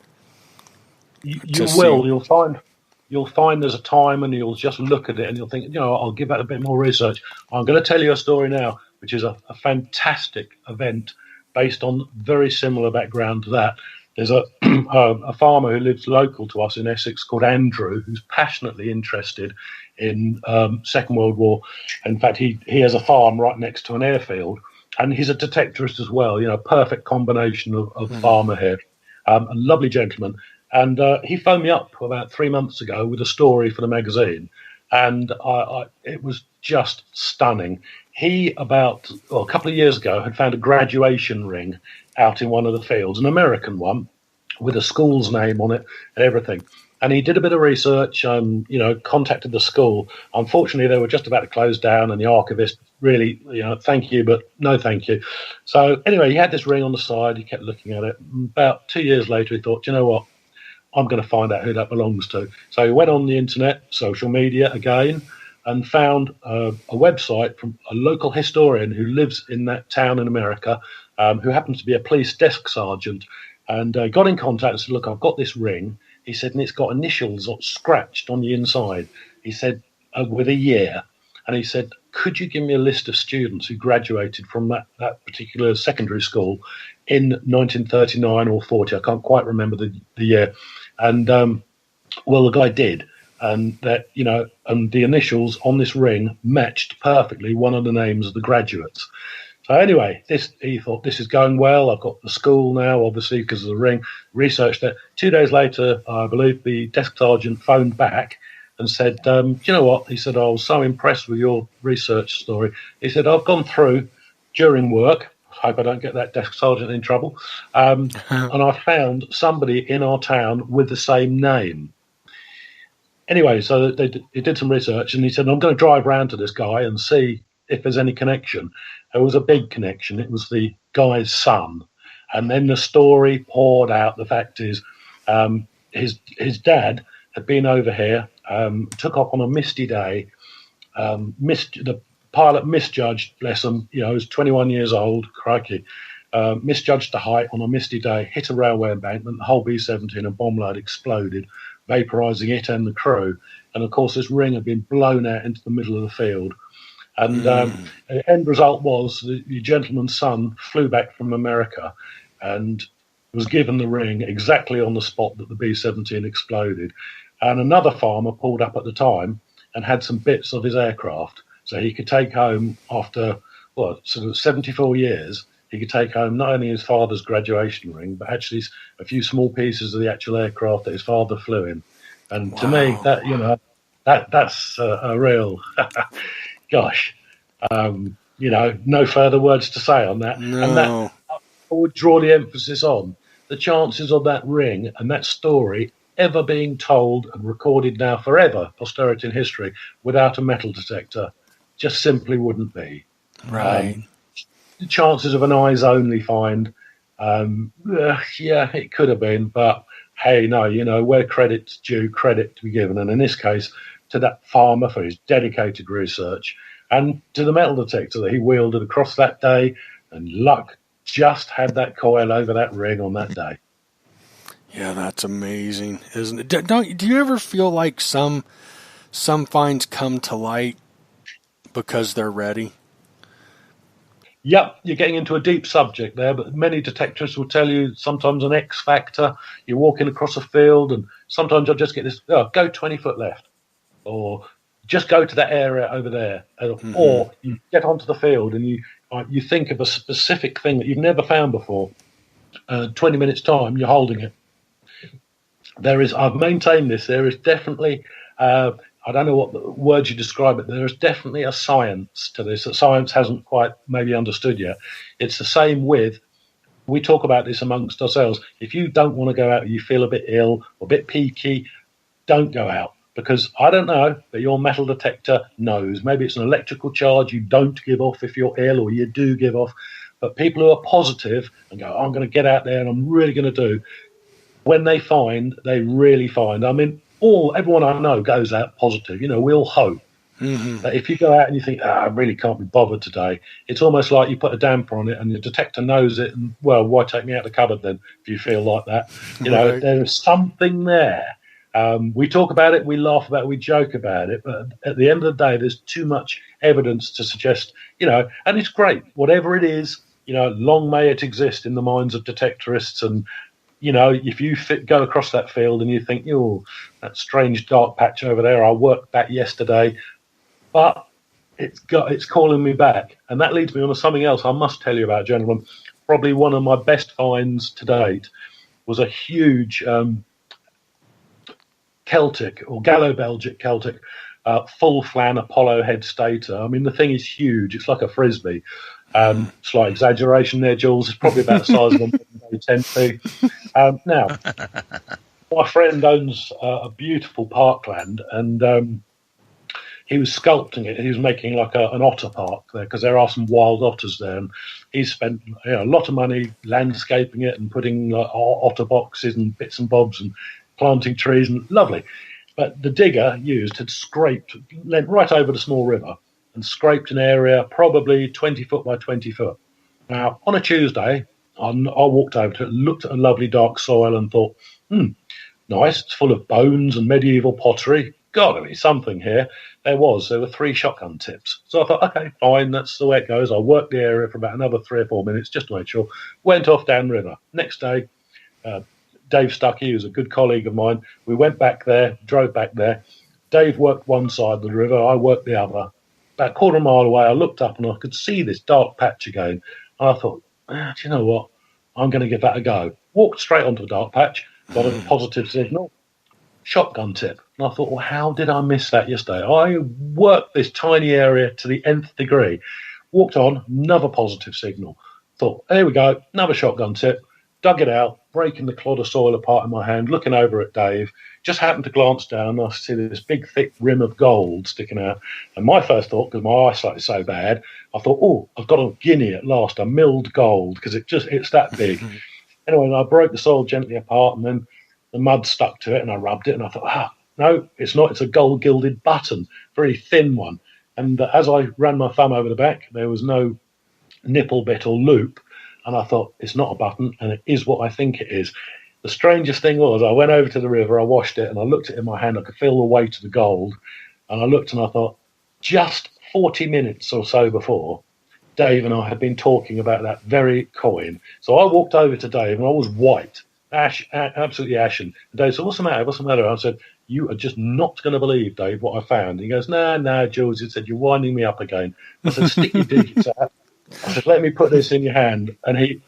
You will. You'll find there's a time, and you'll just look at it, and you'll think, I'll give that a bit more research. I'm going to tell you a story now, which is a fantastic event based on very similar background to that. There's a farmer who lives local to us in Essex called Andrew, who's passionately interested in Second World War. In fact, he has a farm right next to an airfield, and he's a detectorist as well. Perfect combination of farmer here. A lovely gentleman. And he phoned me up about 3 months ago with a story for the magazine, and it was just stunning. He, a couple of years ago, had found a graduation ring out in one of the fields, an American one, with a school's name on it and everything. And he did a bit of research, contacted the school. Unfortunately, they were just about to close down, and the archivist really, thank you, but no thank you. So anyway, he had this ring on the side. He kept looking at it. About 2 years later, he thought, you know what? I'm going to find out who that belongs to. So he went on the internet, social media again, and found a website from a local historian who lives in that town in America, who happens to be a police desk sergeant, and got in contact and said, look, I've got this ring. He said, and it's got initials scratched on the inside. He said, with a year. And he said, could you give me a list of students who graduated from that particular secondary school in 1939 or 40? I can't quite remember the year. And, the guy did. And that, and the initials on this ring matched perfectly one of the names of the graduates. So anyway, he thought, this is going well. I've got the school now, obviously, because of the ring. Researched it. 2 days later, I believe the desk sergeant phoned back and said, do you know what? He said, I was so impressed with your research story. He said, I've gone through during work, hope I don't get that desk sergeant in trouble. And I found somebody in our town with the same name. Anyway, so he did some research, and he said, I'm going to drive round to this guy and see if there's any connection. There was a big connection. It was the guy's son. And then the story poured out. The fact is, his dad had been over here, took off on a misty day. The pilot misjudged, bless him, he was 21 years old, crikey, misjudged the height on a misty day, hit a railway embankment, the whole B-17 and bomb load exploded, vaporising it and the crew. And, of course, this ring had been blown out into the middle of the field. And the end result was the gentleman's son flew back from America and was given the ring exactly on the spot that the B-17 exploded. And another farmer pulled up at the time and had some bits of his aircraft, so he could take home after, sort of 74 years, he could take home not only his father's graduation ring, but actually a few small pieces of the actual aircraft that his father flew in. And to me, that that's a real, gosh, no further words to say on that. No. And that I would draw the emphasis on the chances of that ring and that story ever being told and recorded now forever, posterity and history, without a metal detector, just simply wouldn't be. Right. The chances of an eyes-only find, it could have been, but hey, no, where credit's due, credit to be given, and in this case, to that farmer for his dedicated research, and to the metal detector that he wielded across that day, and luck just had that coil over that ring on that day. Yeah, that's amazing, isn't it? Do you ever feel like some finds come to light because they're ready? Yep, you're getting into a deep subject there, but many detectives will tell you sometimes an X factor. You're walking across a field, and sometimes I'll just get this, go 20 foot left, or just go to that area over there, or you get onto the field and you think of a specific thing that you've never found before. 20 minutes time, you're holding it. I've maintained this, there is definitely, I don't know what words you describe it, there is definitely a science to this that science hasn't quite maybe understood yet. It's the same with, we talk about this amongst ourselves, if you don't want to go out, you feel a bit ill or a bit peaky, don't go out. Because I don't know, but your metal detector knows. Maybe it's an electrical charge you don't give off if you're ill, or you do give off. But people who are positive and go, I'm going to get out there and I'm really going to do, when they find, they really find. I mean, everyone I know goes out positive. We all hope. But if you go out and you think, I really can't be bothered today, it's almost like you put a damper on it and the detector knows it. And, well, why take me out of the cupboard then if you feel like that? Right. There's something there. We talk about it, we laugh about it, we joke about it, but at the end of the day, there's too much evidence to suggest, and it's great, whatever it is, long may it exist in the minds of detectorists. And, if you go across that field and you think, that strange dark patch over there, I worked that yesterday, but it's calling me back. And that leads me on to something else I must tell you about, gentlemen. Probably one of my best finds to date was a huge Celtic or Gallo-Belgic Celtic full flan Apollo head stator. I mean, the thing is huge. It's like a frisbee. Slight exaggeration there, Jules. It's probably about the size of a 10p. Now, my friend owns a beautiful parkland, and he was sculpting it. He was making like an otter park there because there are some wild otters there. And he's spent a lot of money landscaping it and putting otter boxes and bits and bobs and planting trees, and lovely. But the digger used had leant right over the small river and scraped an area probably 20 foot by 20 foot. Now, on a Tuesday, I walked over to it, looked at a lovely dark soil and thought, nice, it's full of bones and medieval pottery. Gotta be something here. There were 3 shotgun tips. So I thought, okay, fine, that's the way it goes. I worked the area for about another 3 or 4 minutes just to make sure. Went off downriver. Next day, Dave Stuckey, who's a good colleague of mine, we went back there, drove back there. Dave worked one side of the river, I worked the other. About a quarter of a mile away, I looked up and I could see this dark patch again. And I thought, do you know what? I'm going to give that a go. Walked straight onto the dark patch, got a positive signal, shotgun tip. And I thought, well, how did I miss that yesterday? I worked this tiny area to the nth degree. Walked on, another positive signal. thought, here we go, another shotgun tip. Dug it out, breaking the clod of soil apart in my hand, looking over at Dave. Just happened to glance down, and I see this big, thick rim of gold sticking out. And my first thought, because my eyesight is so bad, I thought, oh, I've got a guinea at last, a milled gold, because it's that big. Anyway, I broke the soil gently apart, and then the mud stuck to it, and I rubbed it, and I thought, no, it's not. It's a gold-gilded button, very thin one. And as I ran my thumb over the back, there was no nipple bit or loop. And I thought, it's not a button, and it is what I think it is. The strangest thing was, I went over to the river, I washed it, and I looked at it in my hand. I could feel the weight of the gold. And I looked and I thought, just 40 minutes or so before, Dave and I had been talking about that very coin. So I walked over to Dave, and I was white, absolutely ashen. And Dave said, what's the matter? What's the matter? I said, you are just not going to believe, Dave, what I found. He goes, no, Jules. He said, you're winding me up again. I said, stick your digits out. I said, let me put this in your hand. And he,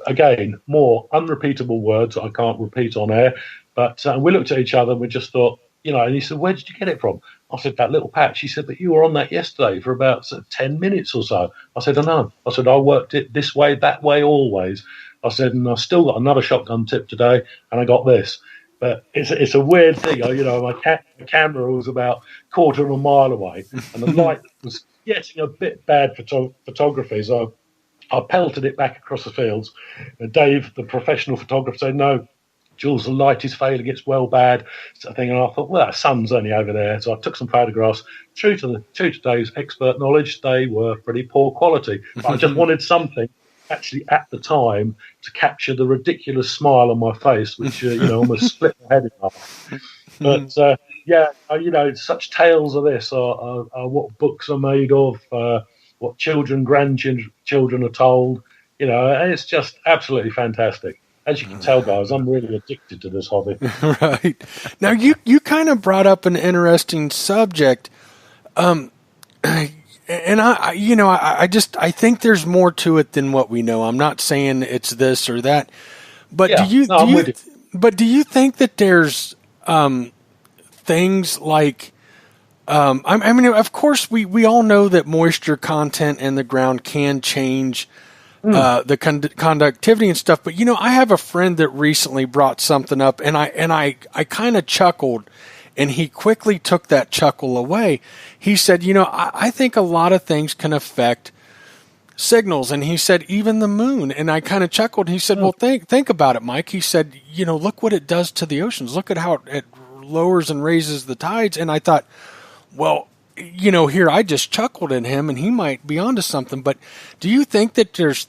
again, more unrepeatable words that I can't repeat on air. But we looked at each other and we just thought, and he said, where did you get it from? I said, that little patch. He said, but you were on that yesterday for about 10 minutes or so. I said, I know. I said, I worked it this way, that way, always. I said, and I've still got another shotgun tip today, and I got this. But it's a weird thing. My camera was about a quarter of a mile away, and the light was getting a bit bad for photography, so I pelted it back across the fields. And Dave, the professional photographer, said, no, Jules, the light is failing, it's well bad, sort of thing. And I thought, well, that sun's only over there. So I took some photographs. True to Dave's expert knowledge, they were pretty poor quality. But I just wanted something, actually, at the time, to capture the ridiculous smile on my face, which, almost split my head in half. But, such tales of this are what books are made of, what grandchildren are told. And it's just absolutely fantastic. As you can tell, guys, I'm really addicted to this hobby. Right. Now, you kind of brought up an interesting subject. And I think there's more to it than what we know. I'm not saying it's this or that, but do you think that there's things like, of course we all know that moisture content in the ground can change the conductivity and stuff, but I have a friend that recently brought something up, and I kind of chuckled, and he quickly took that chuckle away. He said, I think a lot of things can affect signals, and he said even the moon. And I kind of chuckled. He said, well, think about it, Mike. He said, look what it does to the oceans. Look at how it lowers and raises the tides. And I thought, well, here I just chuckled at him, and he might be onto something. But do you think that there's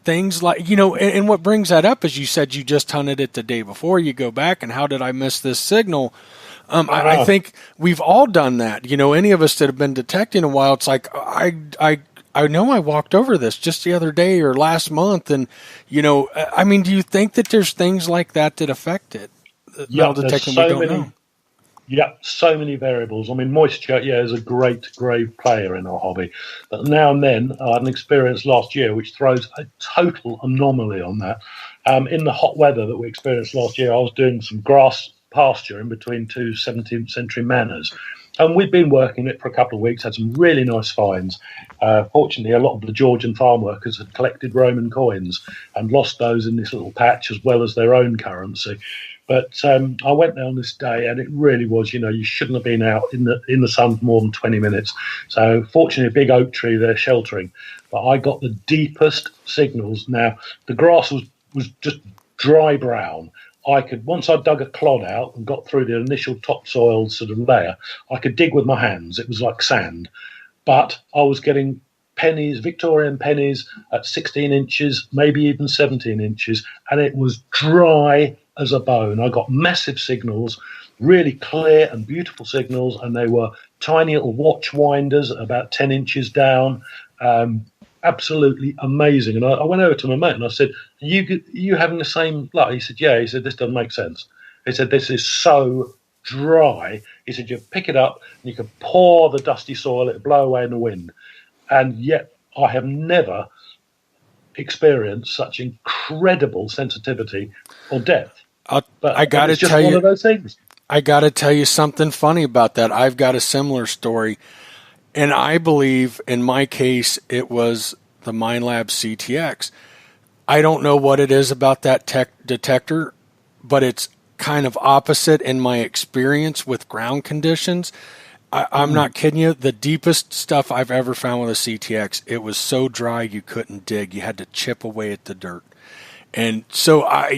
things like, and what brings that up is you said you just hunted it the day before. You go back, and how did I miss this signal? I think we've all done that. Any of us that have been detecting a while, it's like, I know I walked over this just the other day or last month. And, do you think that there's things like that affect it? Yeah, detecting so we don't know. Yeah, so many variables. Moisture, is a great player in our hobby. But now and then, I had an experience last year which throws a total anomaly on that. In the hot weather that we experienced last year, I was doing some grass pasture in between two 17th century manors. And we'd been working it for a couple of weeks, had some really nice finds. Fortunately, a lot of the Georgian farm workers had collected Roman coins and lost those in this little patch as well as their own currency. But I went there on this day, and it really was, you shouldn't have been out in the sun for more than 20 minutes. So fortunately, a big oak tree there sheltering. But I got the deepest signals. Now, the grass was just dry brown. Once I dug a clod out and got through the initial topsoil sort of layer, I could dig with my hands. It was like sand. But I was getting pennies, Victorian pennies at 16 inches, maybe even 17 inches, and it was dry as a bone. I got massive signals, really clear and beautiful signals, and they were tiny little watch winders about 10 inches down. Absolutely amazing. And I went over to my mate and I said, are you having the same luck? He said, yeah. He said, this doesn't make sense. He said, this is so dry. He said, you pick it up and you can pour the dusty soil, it'll blow away in the wind. And yet I have never experienced such incredible sensitivity or depth. I got to tell you, one of those things. I got to tell you something funny about that. I've got a similar story. And I believe, in my case, it was the Minelab CTX. I don't know what it is about that detector, but it's kind of opposite in my experience with ground conditions. I'm not kidding you. The deepest stuff I've ever found with a CTX, it was so dry you couldn't dig. You had to chip away at the dirt. And so I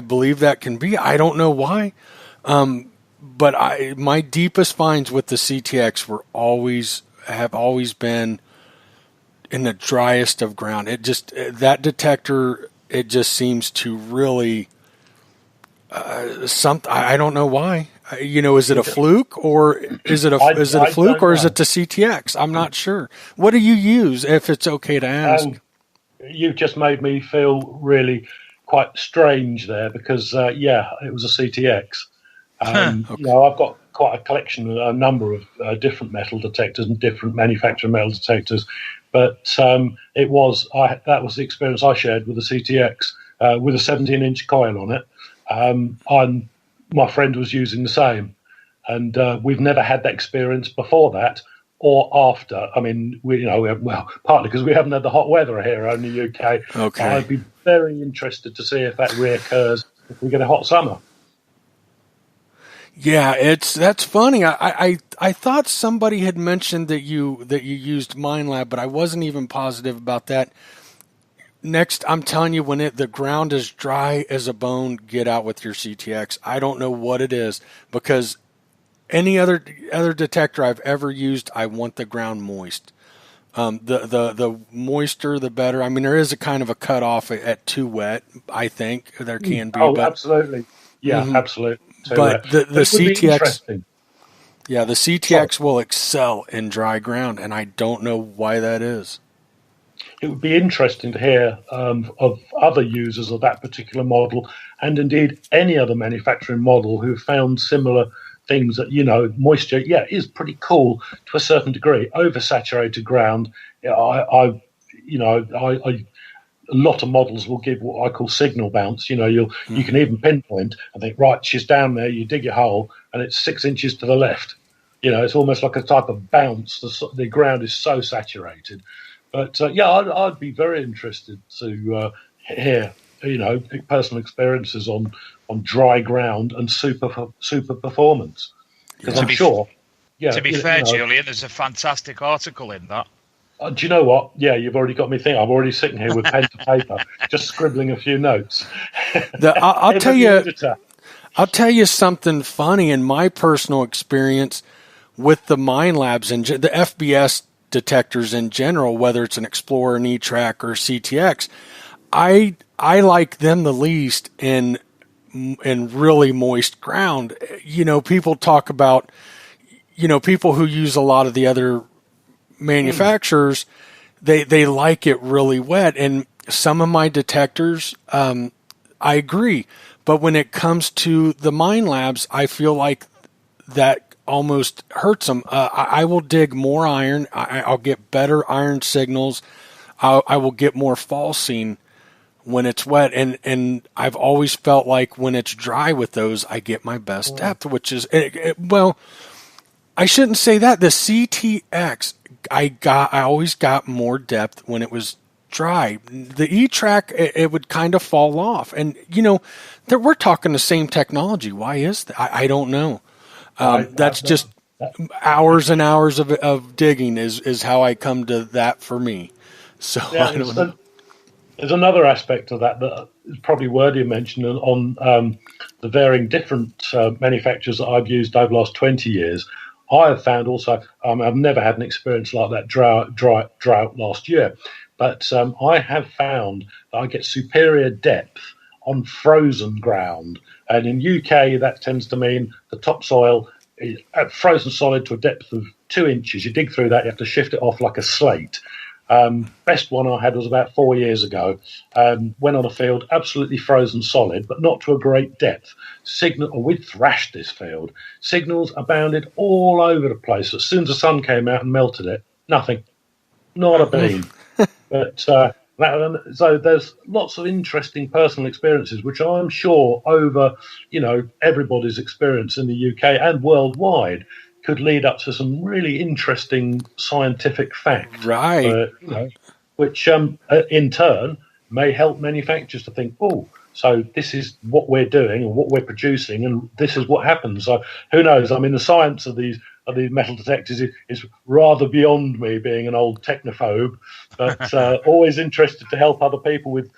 believe that can be. I don't know why. But my deepest finds with the CTX have always been in the driest of ground. That detector, it just seems to really I don't know why. Is it a fluke or is it a fluke or is it the CTX? I'm not sure. What do you use, if it's okay to ask? You've just made me feel really quite strange there because it was a CTX. Okay. I've got quite a collection, a number of different metal detectors and different manufacturer metal detectors, but that was the experience I shared with the CTX with a 17-inch coil on it. My friend was using the same, and we've never had that experience before that or after. I mean, partly because we haven't had the hot weather here in the UK. Okay. I'd be very interested to see if that reoccurs if we get a hot summer. Yeah, that's funny. I thought somebody had mentioned that you used Minelab, but I wasn't even positive about that. Next, I'm telling you, when the ground is dry as a bone, get out with your CTX. I don't know what it is, because any other detector I've ever used, I want the ground moist. The moister, the better. I mean, there is a kind of a cutoff at too wet. I think there can be. Oh, absolutely. Yeah, absolutely. But the CTX, the CTX will excel in dry ground, and I don't know why that is. It would be interesting to hear of other users of that particular model, and indeed any other manufacturing model who found similar things that, moisture, is pretty cool to a certain degree. Oversaturated ground, a lot of models will give what I call signal bounce. You can even pinpoint and think, right, she's down there. You dig your hole, and it's 6 inches to the left. It's almost like a type of bounce. The ground is so saturated. But I'd be very interested to hear, personal experiences on dry ground and super performance. Because I'm sure. Yeah. To be fair, Julian, there's a fantastic article in that. Do you know what? Yeah, you've already got me thinking. I'm already sitting here with pen to paper, just scribbling a few notes. I'll tell you something funny in my personal experience with the Minelabs and the FBS detectors in general, whether it's an Explorer, an E-Track, or CTX. I like them the least in really moist ground. People talk about, people who use a lot of the other manufacturers, they like it really wet. And some of my detectors, I agree. But when it comes to the Minelabs, I feel like that almost hurts them. I will dig more iron. I'll get better iron signals. I will get more falsing when it's wet. And I've always felt like when it's dry with those, I get my best depth, which is, I shouldn't say that. The CTX, I always got more depth when it was dry. The E-Track, it would kind of fall off. And, we're talking the same technology. Why is that? I don't know. That's just hours and hours of digging is how I come to that for me. So I don't know. There's another aspect of that is probably worthy of mention on the varying different manufacturers that I've used over the last 20 years. I have found also, I've never had an experience like that drought last year, but I have found that I get superior depth on frozen ground. And in UK, that tends to mean the topsoil is frozen solid to a depth of 2 inches. You dig through that, you have to shift it off like a slate. Best one I had was about 4 years ago. Went on a field absolutely frozen solid, but not to a great depth. We thrashed this field. Signals abounded all over the place. As soon as the sun came out and melted it, nothing, not a beam. But so there's lots of interesting personal experiences, which I'm sure over everybody's experience in the UK and worldwide could lead up to some really interesting scientific facts, Right. Which in turn may help manufacturers to think, oh, so this is what we're doing and what we're producing, and this is what happens. So who knows? I mean, the science of these metal detectors is rather beyond me, being an old technophobe, but always interested to help other people with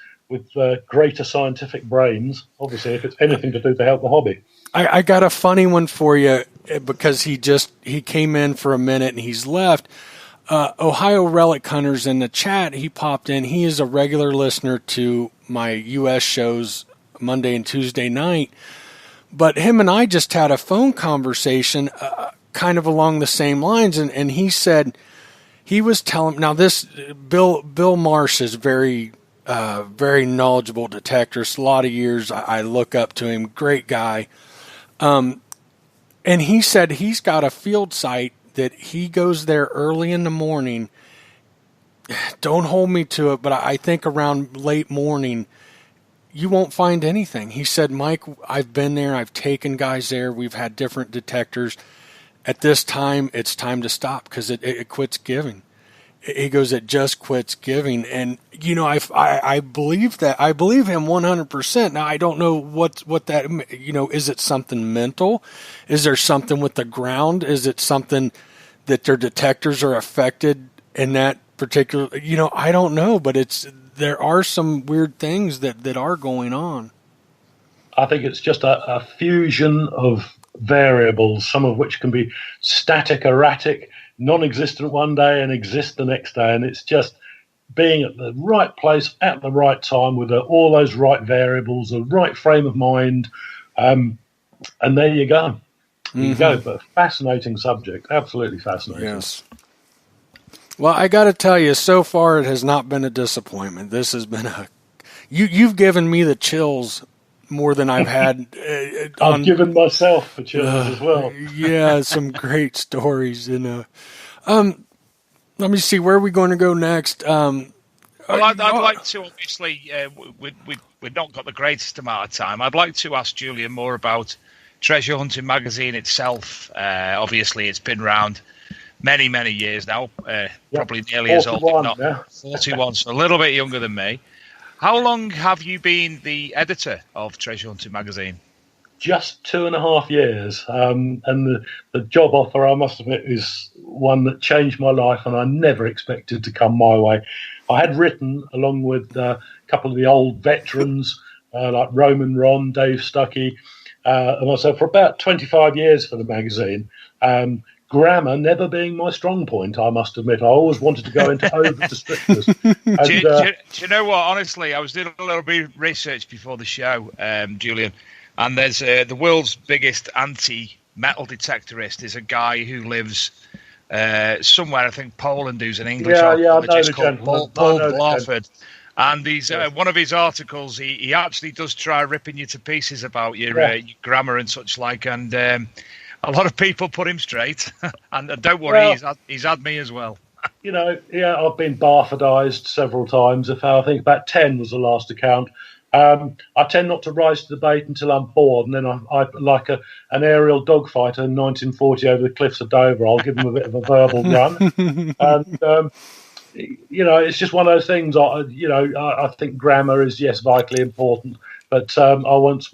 greater scientific brains, obviously, if it's anything to do to help the hobby. I got a funny one for you, because he came in for a minute and he's left. Ohio Relic Hunters in the chat, he popped in. He is a regular listener to my U.S. shows Monday and Tuesday night. But him and I just had a phone conversation kind of along the same lines. And he said, he was telling, now this, Bill Marsh is very knowledgeable detectorist. A lot of years I look up to him. Great guy. And he said he's got a field site that he goes there early in the morning. Don't hold me to it, but I think around late morning, you won't find anything. He said, Mike, I've been there. I've taken guys there. We've had different detectors. At this time, it's time to stop because it quits giving. He goes, it just quits giving. And, I believe that. I believe him 100%. Now, I don't know what that, is it something mental? Is there something with the ground? Is it something that their detectors are affected in that particular, I don't know, but there are some weird things that are going on. I think it's just a fusion of variables, some of which can be static, erratic, non-existent one day and exist the next day, and it's just being at the right place at the right time with all those right variables, the right frame of mind, and there you go. You go. But fascinating subject, absolutely fascinating. Yes. Well, I got to tell you, so far it has not been a disappointment. This has been you've given me the chills more than I've had. I've given myself the chills as well. Yeah, some great stories. And let me see, where are we going to go next? Well, I'd like to, obviously, we've not got the greatest amount of time. I'd like to ask Julian more about Treasure Hunting magazine itself. Obviously, it's been around many, many years now, probably nearly as old, if not 41, so a little bit younger than me. How long have you been the editor of Treasure Hunting magazine? Just 2.5 years. And the job offer, I must admit, is one that changed my life and I never expected to come my way. I had written, along with a couple of the old veterans, like Roman Ron, Dave Stuckey, and myself, for about 25 years for the magazine. Grammar never being my strong point, I must admit. I always wanted to go into over-descriptors. Do you know what? Honestly, I was doing a little bit of research before the show, Julian, and there's the world's biggest anti-metal detectorist is a guy who lives somewhere, I think Poland, who's an English archaeologist called Paul Blaford. And he's one of his articles, he actually does try ripping you to pieces about your grammar and such like, and a lot of people put him straight. And don't worry, he's had me as well. I've been Barfordized several times. I think about 10 was the last account. I tend not to rise to the bait until I'm bored, and then I like an aerial dogfighter in 1940 over the cliffs of Dover. I'll give him a bit of a verbal run. And, it's just one of those things. I think grammar is, yes, vitally important. But I once,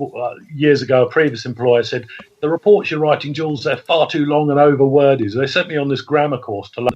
years ago, a previous employer said, the reports you're writing, Jules, they're far too long and overworded. So they sent me on this grammar course to learn.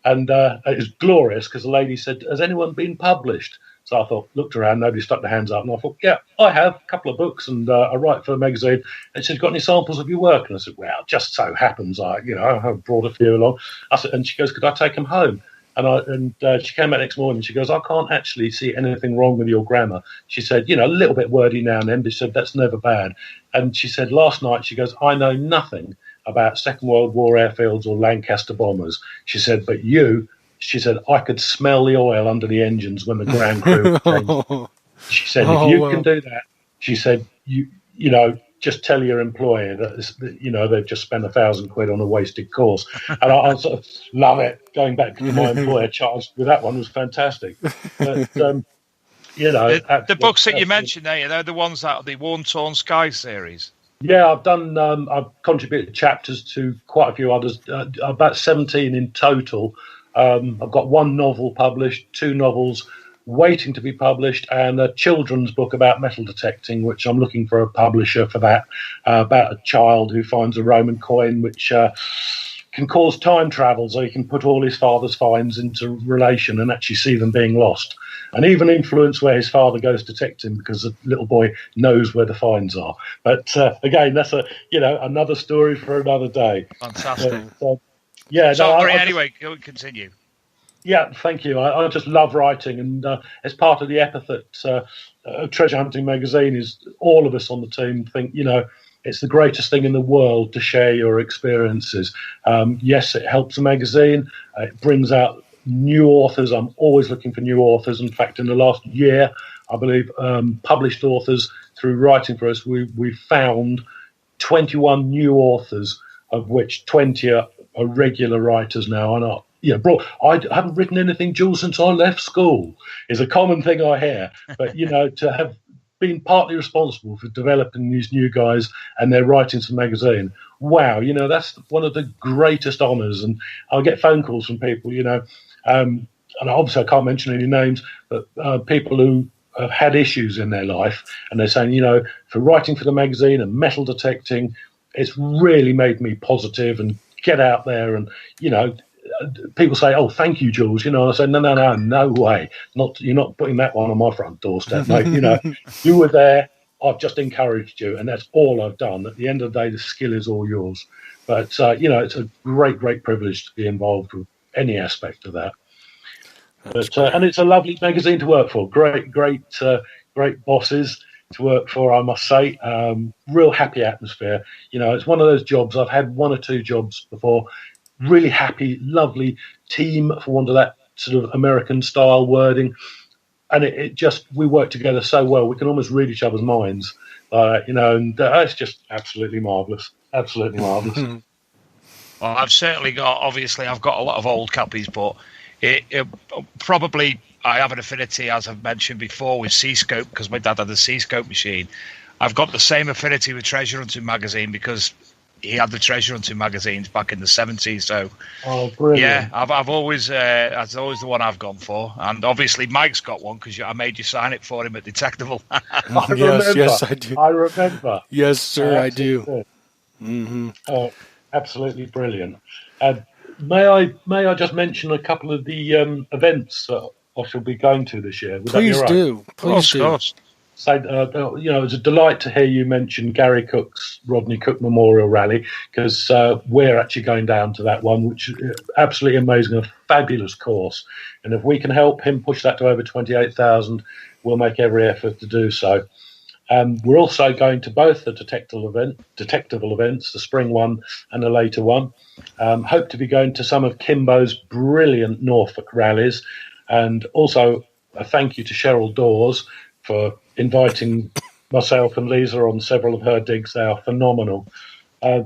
And it was glorious because the lady said, has anyone been published? So I looked around, nobody stuck their hands up. And I thought, yeah, I have a couple of books and I write for a magazine. And she said, got any samples of your work? And I said, well, just so happens I have brought a few along. And she goes, could I take them home? And she came back next morning and she goes, I can't actually see anything wrong with your grammar. She said, a little bit wordy now and then, but she said, that's never bad. And she said, last night, she goes, I know nothing about Second World War airfields or Lancaster bombers. She said, but she said, I could smell the oil under the engines when the ground crew came. She said, if you can do that, she said, just tell your employer that they've just spent £1,000 on a wasted course. And I sort of love it. Going back to my employer charged with that one was fantastic. But, the books that you mentioned there, they're the ones that are the Worn Torn Sky series. Yeah, I've done. I've contributed chapters to quite a few others, about 17 in total. I've got one novel published, two novels waiting to be published, and a children's book about metal detecting, which I'm looking for a publisher for that, about a child who finds a Roman coin which can cause time travel, so he can put all his father's finds into relation and actually see them being lost, and even influence where his father goes detecting, because the little boy knows where the finds are. But again, that's another story for another day. Fantastic. Yeah. Sorry. Anyway, continue. Yeah, thank you. I just love writing, and as part of the epithet, Treasure Hunting Magazine is all of us on the team think, it's the greatest thing in the world to share your experiences. Yes, it helps the magazine. It brings out new authors. I'm always looking for new authors. In fact, in the last year, I believe published authors through writing for us, we found 21 new authors, of which 20 are regular writers now. And I haven't written anything, Jules, since I left school, is a common thing I hear. But, to have been partly responsible for developing these new guys and their writings for the magazine, wow, that's one of the greatest honours. And I'll get phone calls from people, and obviously I can't mention any names, but people who have had issues in their life, and they're saying, for writing for the magazine and metal detecting, it's really made me positive and get out there. And, people say, "Oh, thank you, Jules." I say, "No way. You're not putting that one on my front doorstep, mate. You were there. I've just encouraged you, and that's all I've done. At the end of the day, the skill is all yours." But it's a great privilege to be involved with any aspect of that. And it's a lovely magazine to work for. Great bosses to work for, I must say. Real happy atmosphere. It's one of those jobs. I've had one or two jobs before. Really happy, lovely team, for want of that sort of American style wording, and it just, we work together so well. We can almost read each other's minds, and it's just absolutely marvelous. Absolutely marvelous. Well, I've certainly got a lot of old copies, but it probably I have an affinity, as I've mentioned before, with C-Scope, because my dad had the C-Scope machine. I've got the same affinity with Treasure Hunting Magazine because he had the Treasure Hunting magazines back in the 70s. So, brilliant. Yeah, I've always that's always the one I've gone for. And obviously, Mike's got one because I made you sign it for him at Detectable. Yes, I do. I remember. Yes, sir, I do. Mm-hmm. Oh, absolutely brilliant. May I just mention a couple of the events that I shall be going to this year? Please do. Please do. So, it's a delight to hear you mention Gary Cook's Rodney Cook Memorial Rally, because we're actually going down to that one, which is absolutely amazing, a fabulous course. And if we can help him push that to over 28,000, we'll make every effort to do so. We're also going to both the detectable events, the spring one and the later one. Hope to be going to some of Kimbo's brilliant Norfolk rallies, and also a thank you to Cheryl Dawes for inviting myself and Lisa on several of her digs. They are phenomenal. All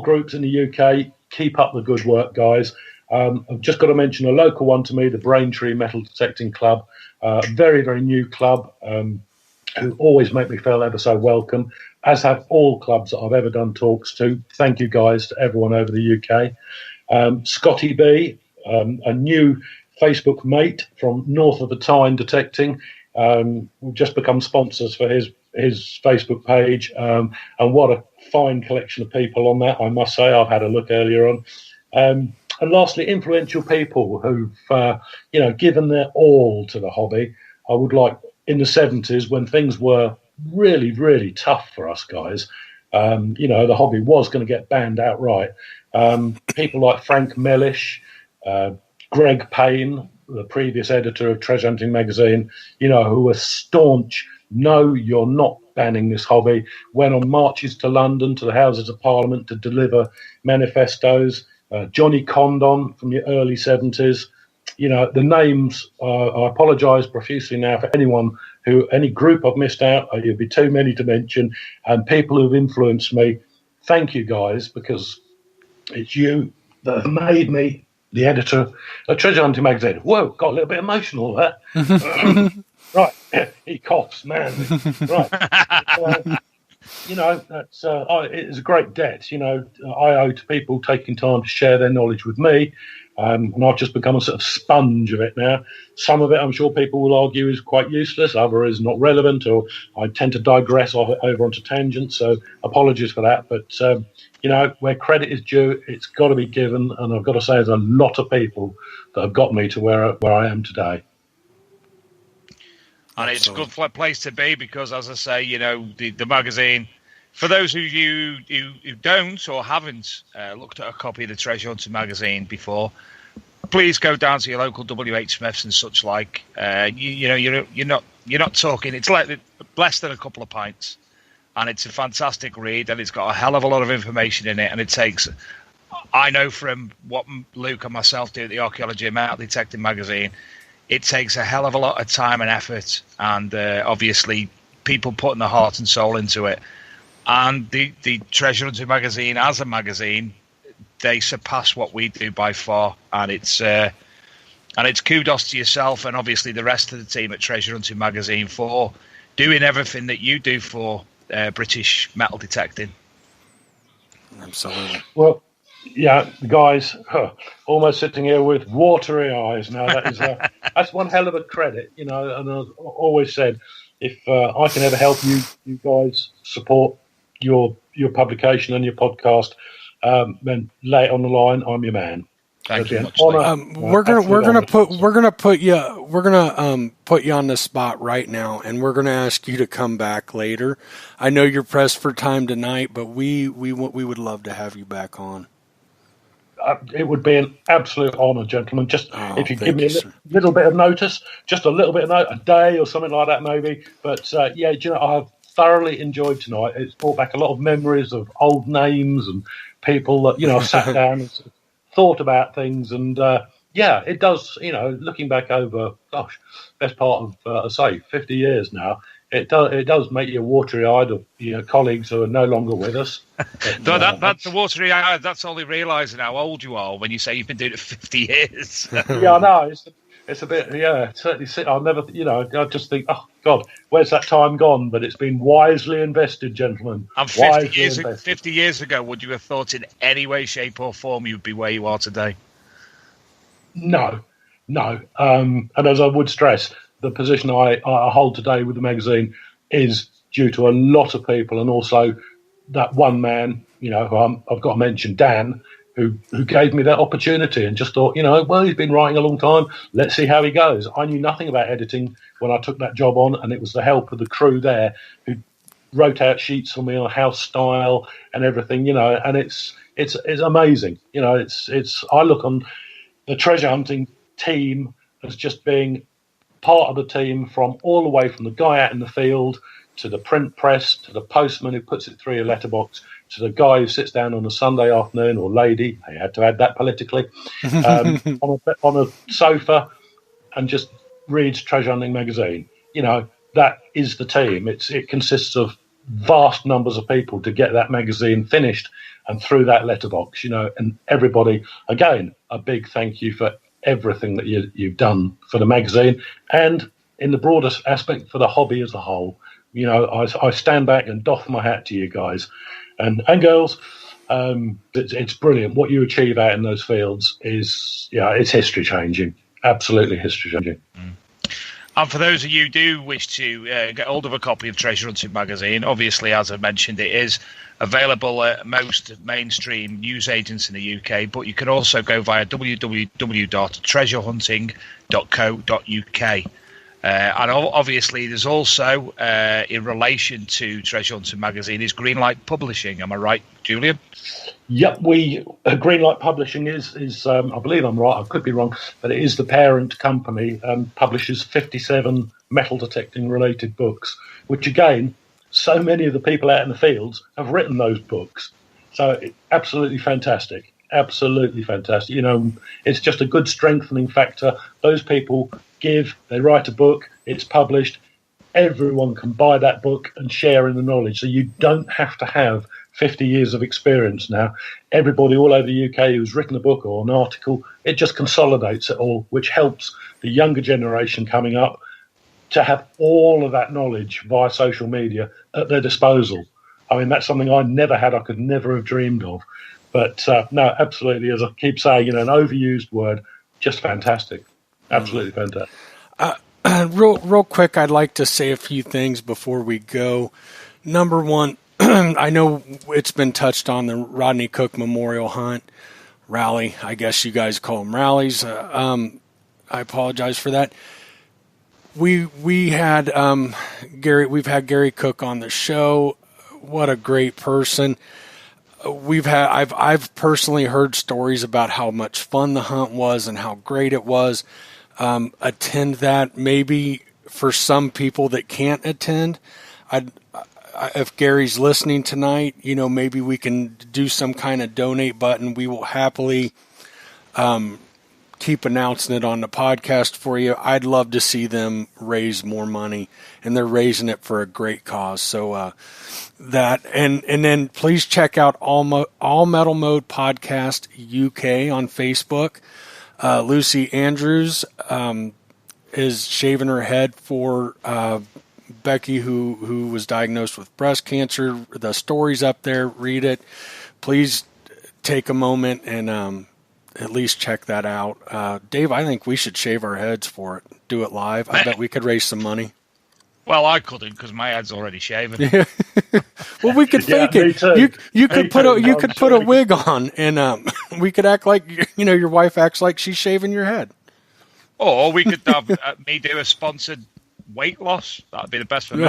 groups in the UK, keep up the good work, guys. I've just got to mention a local one to me, the Braintree Metal Detecting Club, very, very new club, who always make me feel ever so welcome, as have all clubs that I've ever done talks to. Thank you, guys, to everyone over the UK. Scotty B, a new Facebook mate from North of the Tyne Detecting, we've just become sponsors for his Facebook page, and what a fine collection of people on that, I must say. I've had a look earlier on. And lastly, influential people who've given their all to the hobby. I would like, in the 70s, when things were really, really tough for us guys, the hobby was going to get banned outright. People like Frank Mellish, Greg Payne, the previous editor of Treasure Hunting Magazine, who were staunch, no, you're not banning this hobby, went on marches to London, to the Houses of Parliament to deliver manifestos. Johnny Condon from the early 70s. The names, I apologise profusely now for any group I've missed out. It'd be too many to mention. And people who've influenced me, thank you, guys, because it's you that have made me the editor of Treasure Hunting Magazine. Whoa, got a little bit emotional there. Right, he coughs, man. Right. that's it is a great debt. I owe to people taking time to share their knowledge with me, and I've just become a sort of sponge of it now. Some of it, I'm sure people will argue, is quite useless. Other is not relevant, or I tend to digress over onto tangents. So apologies for that. But where credit is due, it's got to be given, and I've got to say, there's a lot of people that have got me to where I am today. And it's a good place to be because, as I say, the magazine, for those of you who don't or haven't looked at a copy of the Treasure Hunter magazine before, please go down to your local WH Smiths and such like. You're not talking. It's like less than a couple of pints, and it's a fantastic read, and it's got a hell of a lot of information in it. And it takes, I know from what Luke and myself do at the Archaeology and Metal Detecting magazine, it takes a hell of a lot of time and effort, and obviously people putting their heart and soul into it. And the Treasure Hunter magazine, as a magazine, they surpass what we do by far. And it's kudos to yourself and obviously the rest of the team at Treasure Hunter magazine for doing everything that you do for British metal detecting. Absolutely. Well, yeah, the guys, almost sitting here with watery eyes now. That is that's one hell of a credit, And I've always said, if I can ever help you guys support your publication and your podcast, then lay it on the line. I'm your man. Thank you much. We're gonna put you on the spot right now, and we're gonna ask you to come back later. I know you're pressed for time tonight, but we would love to have you back on. It would be an absolute honour, gentlemen. Just if you give me a little bit of notice, just a little bit of a day or something like that, maybe. But I've thoroughly enjoyed tonight. It's brought back a lot of memories of old names and people that I've sat down and thought about things, and it does. Looking back over, best part of 50 years now. It does make you watery-eyed of colleagues who are no longer with us. That's the watery-eyed. That's only realising how old you are when you say you've been doing it for 50 years. Yeah, I know. It's a bit. Yeah, certainly. I'll never. I just think, oh God, where's that time gone? But it's been wisely invested, gentlemen. And 50 years ago, would you have thought in any way, shape, or form you'd be where you are today? No. And as I would stress, the position I hold today with the magazine is due to a lot of people, and also that one man, who I've got to mention, Dan, who gave me that opportunity and just thought, well, he's been writing a long time. Let's see how he goes. I knew nothing about editing when I took that job on, and it was the help of the crew there who wrote out sheets for me on house style and everything, and it's amazing. I look on the treasure hunting team as just being part of the team, from all the way from the guy out in the field to the print press to the postman who puts it through your letterbox to the guy who sits down on a Sunday afternoon, or lady, I had to add that politically, on a sofa and just reads Treasure Hunting magazine. That is the team. It consists of vast numbers of people to get that magazine finished and through that letterbox, and everybody, again, a big thank you for everything that you've done for the magazine, and in the broadest aspect for the hobby as a whole. I stand back and doff my hat to you guys and girls. It's brilliant. What you achieve out in those fields it's history changing. Absolutely history changing. And for those of you who do wish to get hold of a copy of Treasure Hunting magazine, obviously, as I mentioned, it is available at most mainstream news agents in the UK, but you can also go via www.treasurehunting.co.uk. And obviously, there's also, in relation to Treasure Hunting magazine, is Greenlight Publishing. Am I right, Julian? Yep, Greenlight Publishing is I believe I'm right, I could be wrong, but it is the parent company and publishes 57 metal detecting related books, which again, so many of the people out in the fields have written those books. So absolutely fantastic. Absolutely fantastic. It's just a good strengthening factor. Those people they write a book, it's published, everyone can buy that book and share in the knowledge. So you don't have to have 50 years of experience now. Everybody all over the UK who's written a book or an article, it just consolidates it all, which helps the younger generation coming up to have all of that knowledge via social media at their disposal. I mean, that's something I never had. I could never have dreamed of. But no, absolutely. As I keep saying, an overused word, just fantastic. Absolutely fantastic. Real quick, I'd like to say a few things before we go. Number one, I know it's been touched on, the Rodney Cook Memorial Hunt rally. I guess you guys call them rallies. I apologize for that. We had we've had Gary Cook on the show. What a great person. I've personally heard stories about how much fun the hunt was and how great it was. Attend that. Maybe for some people that can't attend, if Gary's listening tonight, maybe we can do some kind of donate button. We will happily keep announcing it on the podcast for you. I'd love to see them raise more money, and they're raising it for a great cause. So that, and then please check out All Metal Mode Podcast UK on Facebook. Lucy Andrews is shaving her head for Becky, who was diagnosed with breast cancer. The story's up there. Read it. Please take a moment and at least check that out. Dave, I think we should shave our heads for it. Do it live. I bet we could raise some money. Well, I couldn't because my head's already shaven. Yeah. Well, we could fake it. You could put a wig on, and we could act like your wife acts like she's shaving your head. Or we could have me do a sponsored weight loss. That'd be the best for me.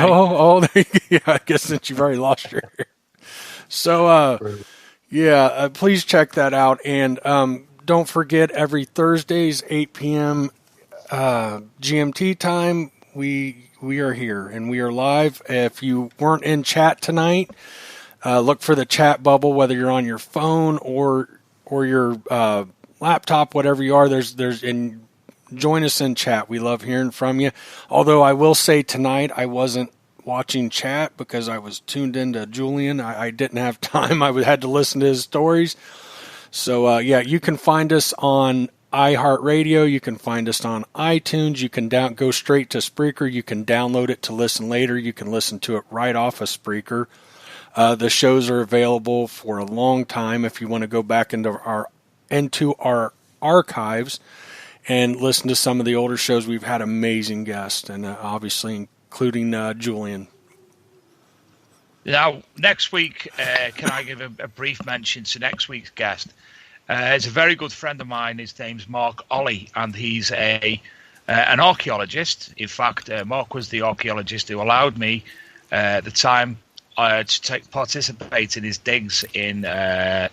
Yeah, I guess since you've already lost your hair. So, please check that out. And don't forget, every Thursdays, 8 p.m. GMT time, we are here and we are live. If you weren't in chat tonight, look for the chat bubble, whether you're on your phone or your laptop, whatever you are. And join us in chat. We love hearing from you. Although I will say tonight I wasn't watching chat because I was tuned into Julian. I didn't have time. I had to listen to his stories. So you can find us on iHeartRadio. You can find us on iTunes. You can go straight to Spreaker. You can download it to listen later. You can listen to it right off of Spreaker. The shows are available for a long time if you want to go back into our archives and listen to some of the older shows. We've had amazing guests, and obviously including Julian. Now, next week, can I give a brief mention to next week's guest? It's a very good friend of mine. His name's Mark Ollie, and he's an archaeologist. In fact, Mark was the archaeologist who allowed me the time to participate in his digs in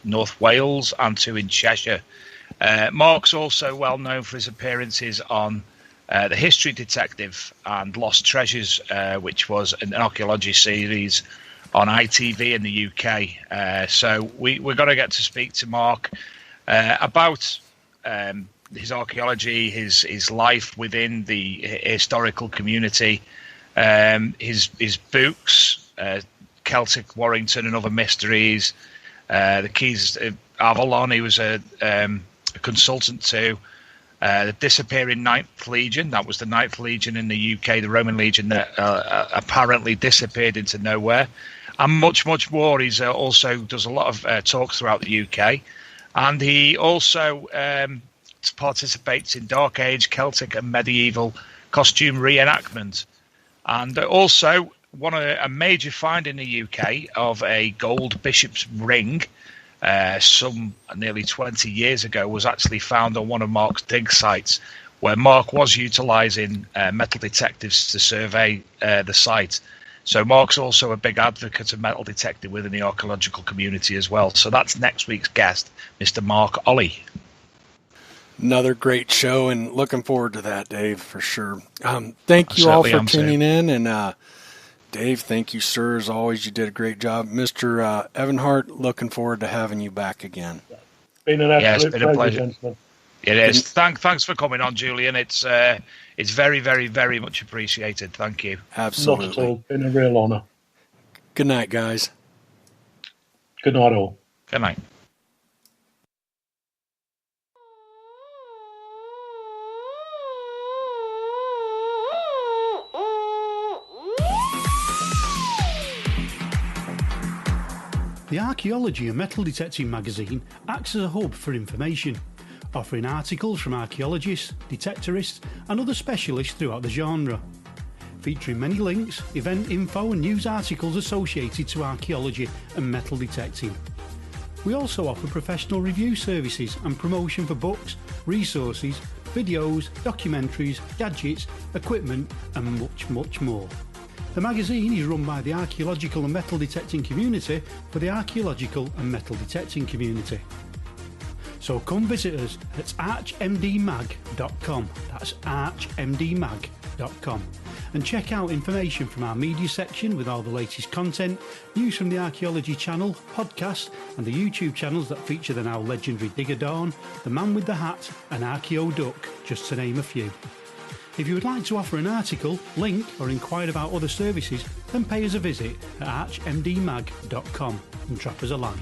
North Wales and 2 in Cheshire. Mark's also well known for his appearances on The History Detective and Lost Treasures, which was an archaeology series on ITV in the UK. So we're going to get to speak to Mark about his archaeology, his life within the historical community, his books, Celtic Warrington and Other Mysteries, the Keys of Avalon. He was a consultant to the disappearing Ninth Legion. That was the Ninth Legion in the UK, the Roman Legion that apparently disappeared into nowhere, and much, much more. He's also does a lot of talks throughout the UK, and he also participates in Dark Age, Celtic and medieval costume reenactment, and also a major find in the UK of a gold bishop's ring some nearly 20 years ago was actually found on one of Mark's dig sites, where Mark was utilising metal detectives to survey the site. So Mark's also a big advocate of metal detecting within the archaeological community as well. So that's next week's guest, Mr. Mark Ollie. Another great show, and looking forward to that, Dave, for sure. Thank you all for tuning in, and Dave, thank you, sir. As always, you did a great job. Mr. Evan-Hart, looking forward to having you back again. It's been an absolute pleasure, gentlemen. It is. Thanks for coming on, Julian. It's very, very, very much appreciated. Thank you. Absolutely. Not at all. Been a real honour. Good night, guys. Good night, all. Good night. The Archaeology and Metal Detecting magazine acts as a hub for information, offering articles from archaeologists, detectorists and other specialists throughout the genre, featuring many links, event info and news articles associated to archaeology and metal detecting. We also offer professional review services and promotion for books, resources, videos, documentaries, gadgets, equipment and much, much more. The magazine is run by the archaeological and metal detecting community for the archaeological and metal detecting community. So come visit us at archmdmag.com, that's archmdmag.com, and check out information from our media section with all the latest content, news from the Archaeology Channel, podcasts and the YouTube channels that feature the now legendary Digger Dawn, The Man with the Hat and Archeo Duck, just to name a few. If you would like to offer an article, link or inquire about other services, then pay us a visit at archmdmag.com and drop us a line.